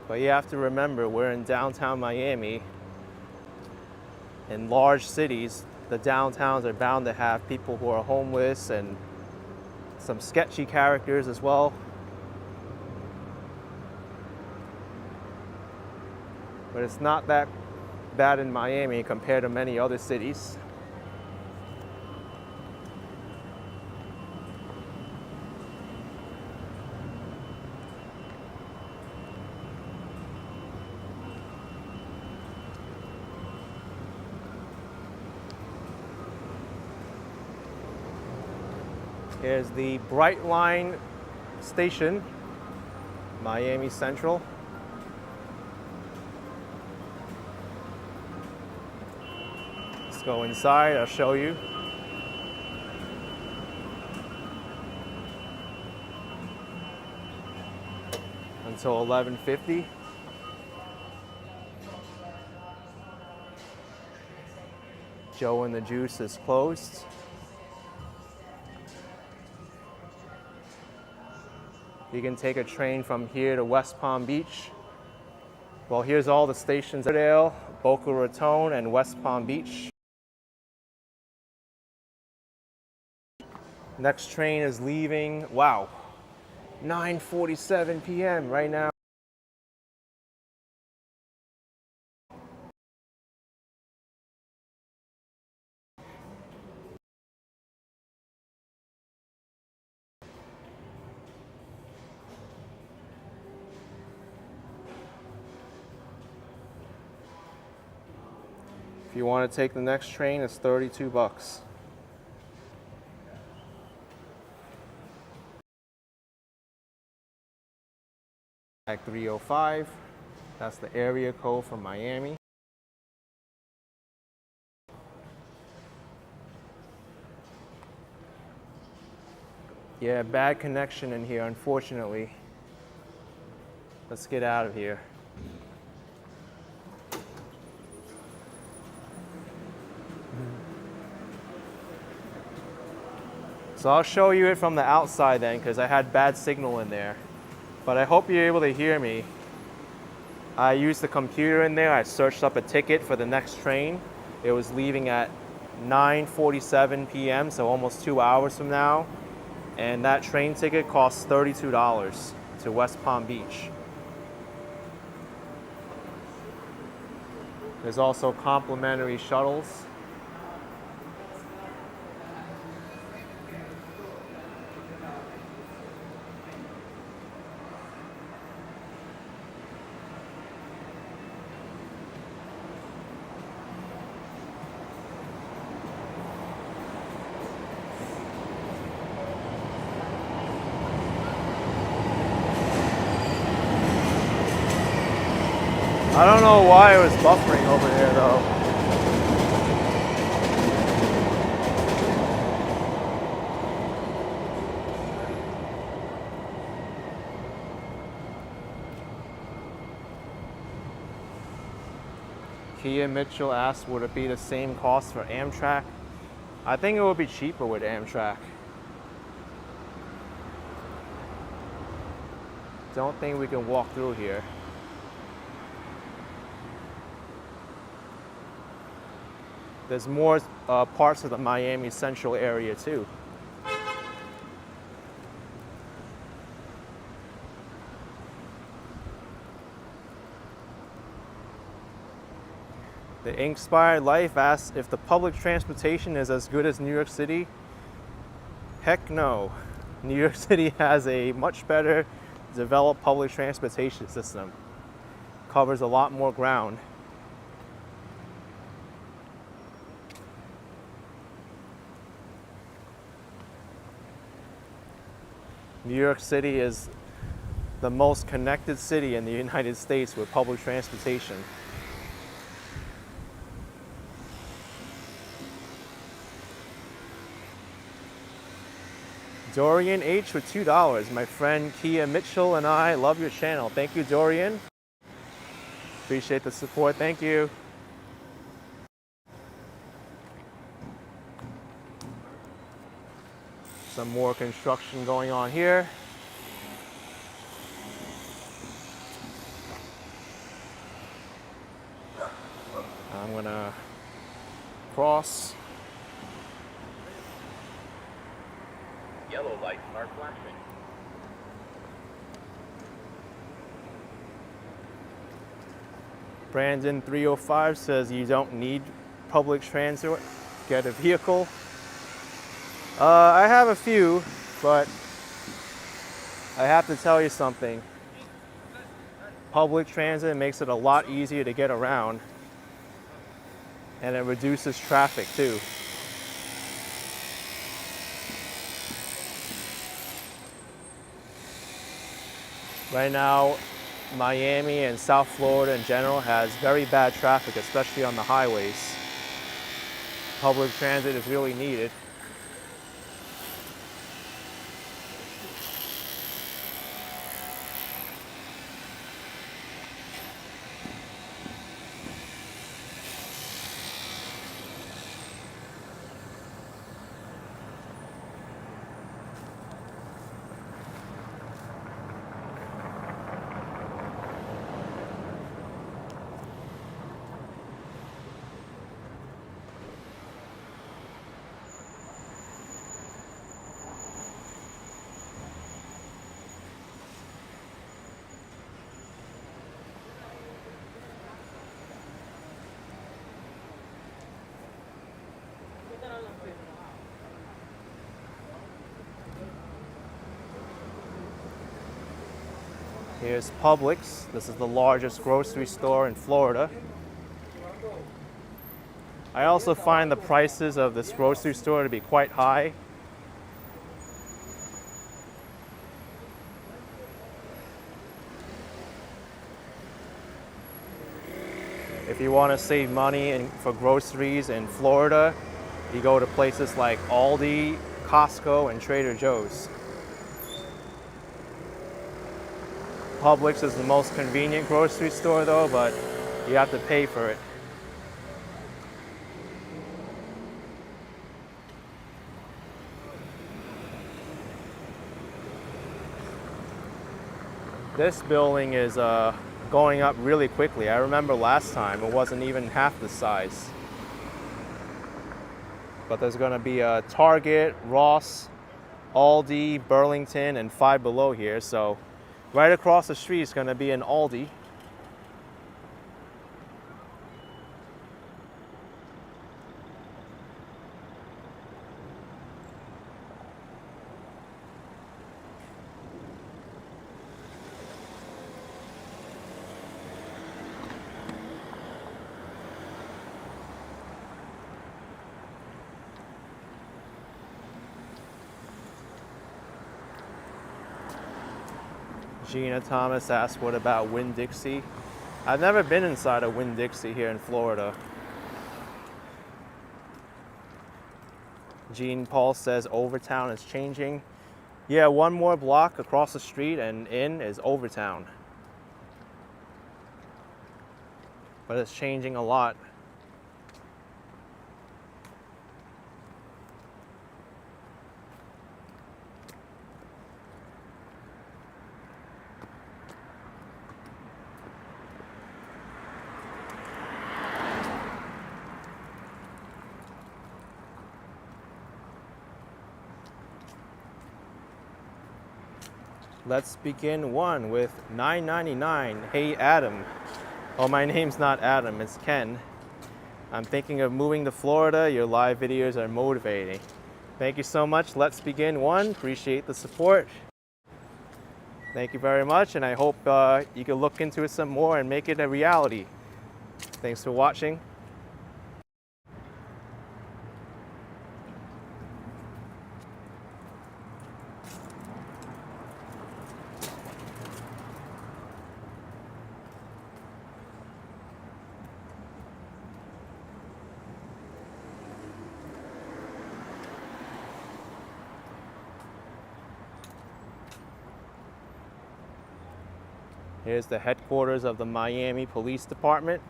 But you have to remember, we're in downtown Miami. In large cities, the downtowns are bound to have people who are homeless and some sketchy characters as well. But it's not that bad in Miami compared to many other cities. Here's the Brightline station, Miami Central. Let's go inside, I'll show you. Until 11:50. Joe and the Juice is closed. You can take a train from here to West Palm Beach. Well, here's all the stations: Lauderdale, Boca Raton, and West Palm Beach. Next train is leaving, wow, 9:47 p.m. right now. If you want to take the next train, it's $32. At 305, that's the area code for Miami. Yeah, bad connection in here, unfortunately. Let's get out of here. So I'll show you it from the outside then, because I had bad signal in there. But I hope you're able to hear me. I used the computer in there. I searched up a ticket for the next train. It was leaving at 9:47 p.m., so almost 2 hours from now. And that train ticket costs $32 to West Palm Beach. There's also complimentary shuttles. I don't know why it was buffering over there though. Kia Mitchell asked, would it be the same cost for Amtrak? I think it would be cheaper with Amtrak. Don't think we can walk through here. There's more parts of the Miami Central area too. The Inspired Life asks if the public transportation is as good as New York City. Heck no. New York City has a much better developed public transportation system. Covers a lot more ground. New York City is the most connected city in the United States with public transportation. Dorian H with $2. My friend Kia Mitchell and I love your channel. Thank you, Dorian. Appreciate the support. Thank you. Some more construction going on here. I'm gonna cross. Yellow lights are flashing. Brandon 305 says you don't need public transit, get a vehicle. I have a few, but I have to tell you something. Public transit makes it a lot easier to get around, and it reduces traffic too. Right now, Miami and South Florida in general has very bad traffic, especially on the highways. Public transit is really needed. Here's Publix. This is the largest grocery store in Florida. I also find the prices of this grocery store to be quite high. If you want to save money for groceries in Florida, you go to places like Aldi, Costco, and Trader Joe's. Publix is the most convenient grocery store though, but you have to pay for it. This building is going up really quickly. I remember last time it wasn't even half the size. but there's gonna be a Target, Ross, Aldi, Burlington, and Five Below here. So right across the street is gonna be an Aldi. Gina Thomas asked, what about Winn-Dixie? I've never been inside a Winn-Dixie here in Florida. Gene Paul says Overtown is changing. Yeah, one more block across the street and in is Overtown. But it's changing a lot. Let's begin one with $9.99. Hey Adam. Oh, my name's not Adam, it's Ken. I'm thinking of moving to Florida. Your live videos are motivating. Thank you so much. Let's begin one. Appreciate the support. Thank you very much, and I hope you can look into it some more and make it a reality. Thanks for watching. Here's the headquarters of the Miami Police Department.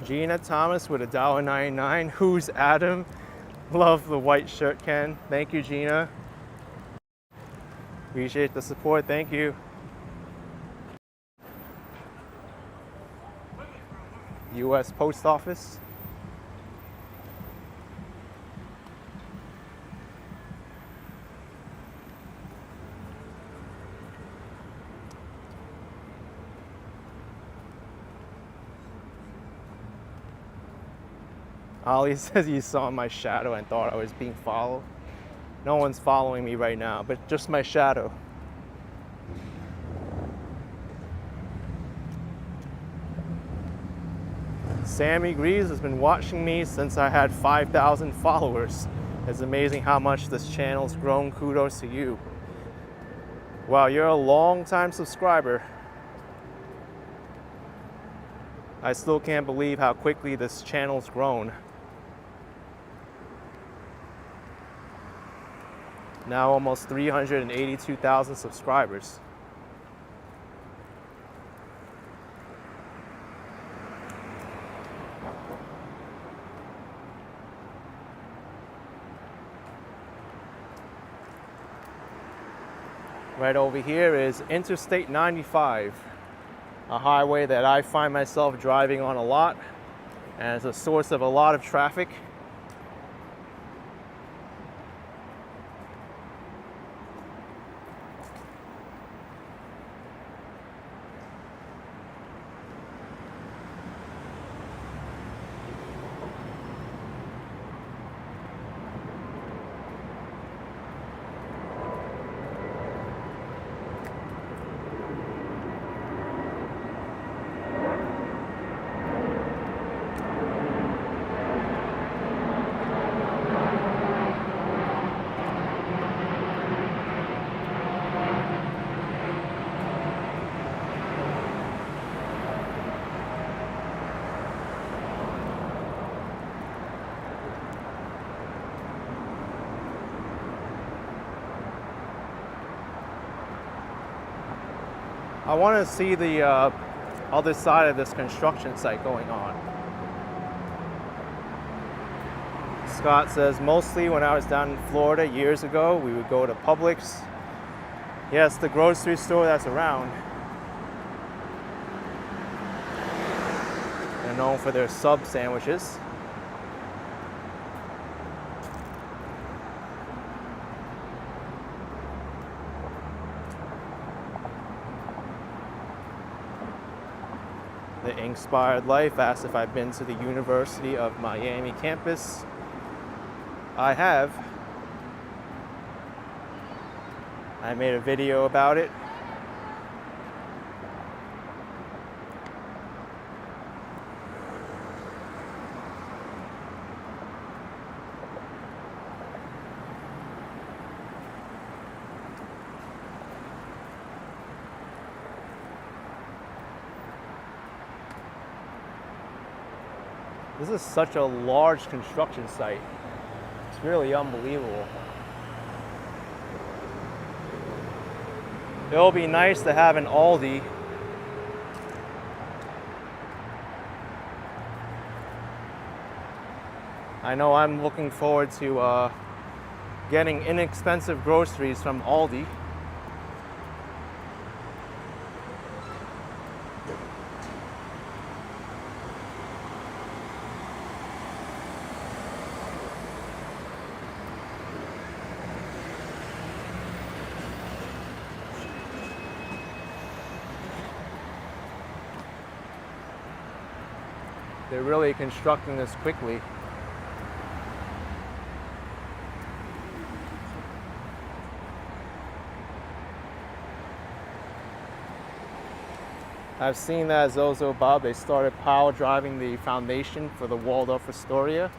Gina Thomas with $1.99. Who's Adam? Love the white shirt, Ken. Thank you, Gina. Appreciate the support. Thank you. U.S. Post Office. Ollie says he saw my shadow and thought I was being followed. No one's following me right now, but just my shadow. Sammy Greaves has been watching me since I had 5,000 followers. It's amazing how much this channel's grown. Kudos to you. Wow, you're a long-time subscriber. I still can't believe how quickly this channel's grown. Now almost 382,000 subscribers. Right over here is Interstate 95, a highway that I find myself driving on a lot, and it's a source of a lot of traffic. I want to see the other side of this construction site going on. Scott says, mostly when I was down in Florida years ago, we would go to Publix. Yes, the grocery store that's around. They're known for their sub sandwiches. The Inspired Life asked if I've been to the University of Miami campus. I have. I made a video about it. This is such a large construction site. It's really unbelievable. It'll be nice to have an Aldi. I know I'm looking forward to getting inexpensive groceries from Aldi. They're really constructing this quickly. I've seen that at Zozo Bob, they started pile driving the foundation for the Waldorf Astoria.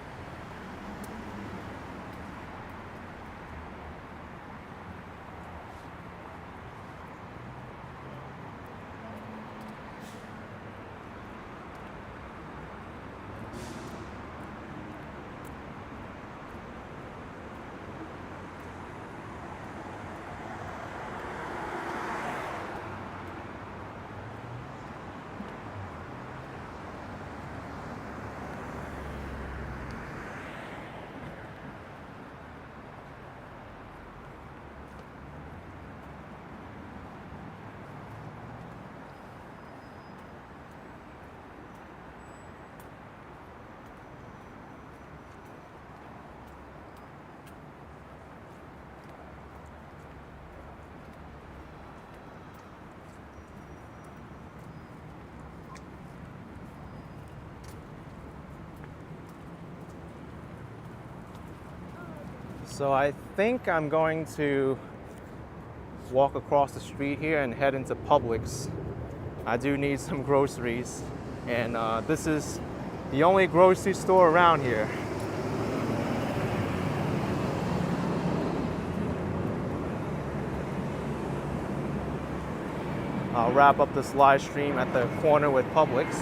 So I think I'm going to walk across the street here and head into Publix. I do need some groceries, and this is the only grocery store around here. I'll wrap up this live stream at the corner with Publix.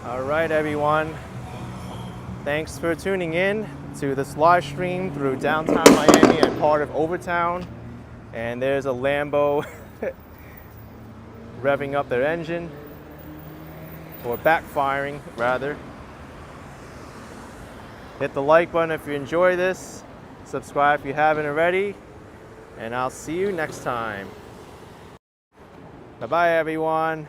All right, everyone. Thanks for tuning in to this live stream through downtown Miami and part of Overtown. And there's a Lambo revving up their engine, or backfiring rather. Hit the like button if you enjoy this. Subscribe if you haven't already. And I'll see you next time. Bye-bye, everyone.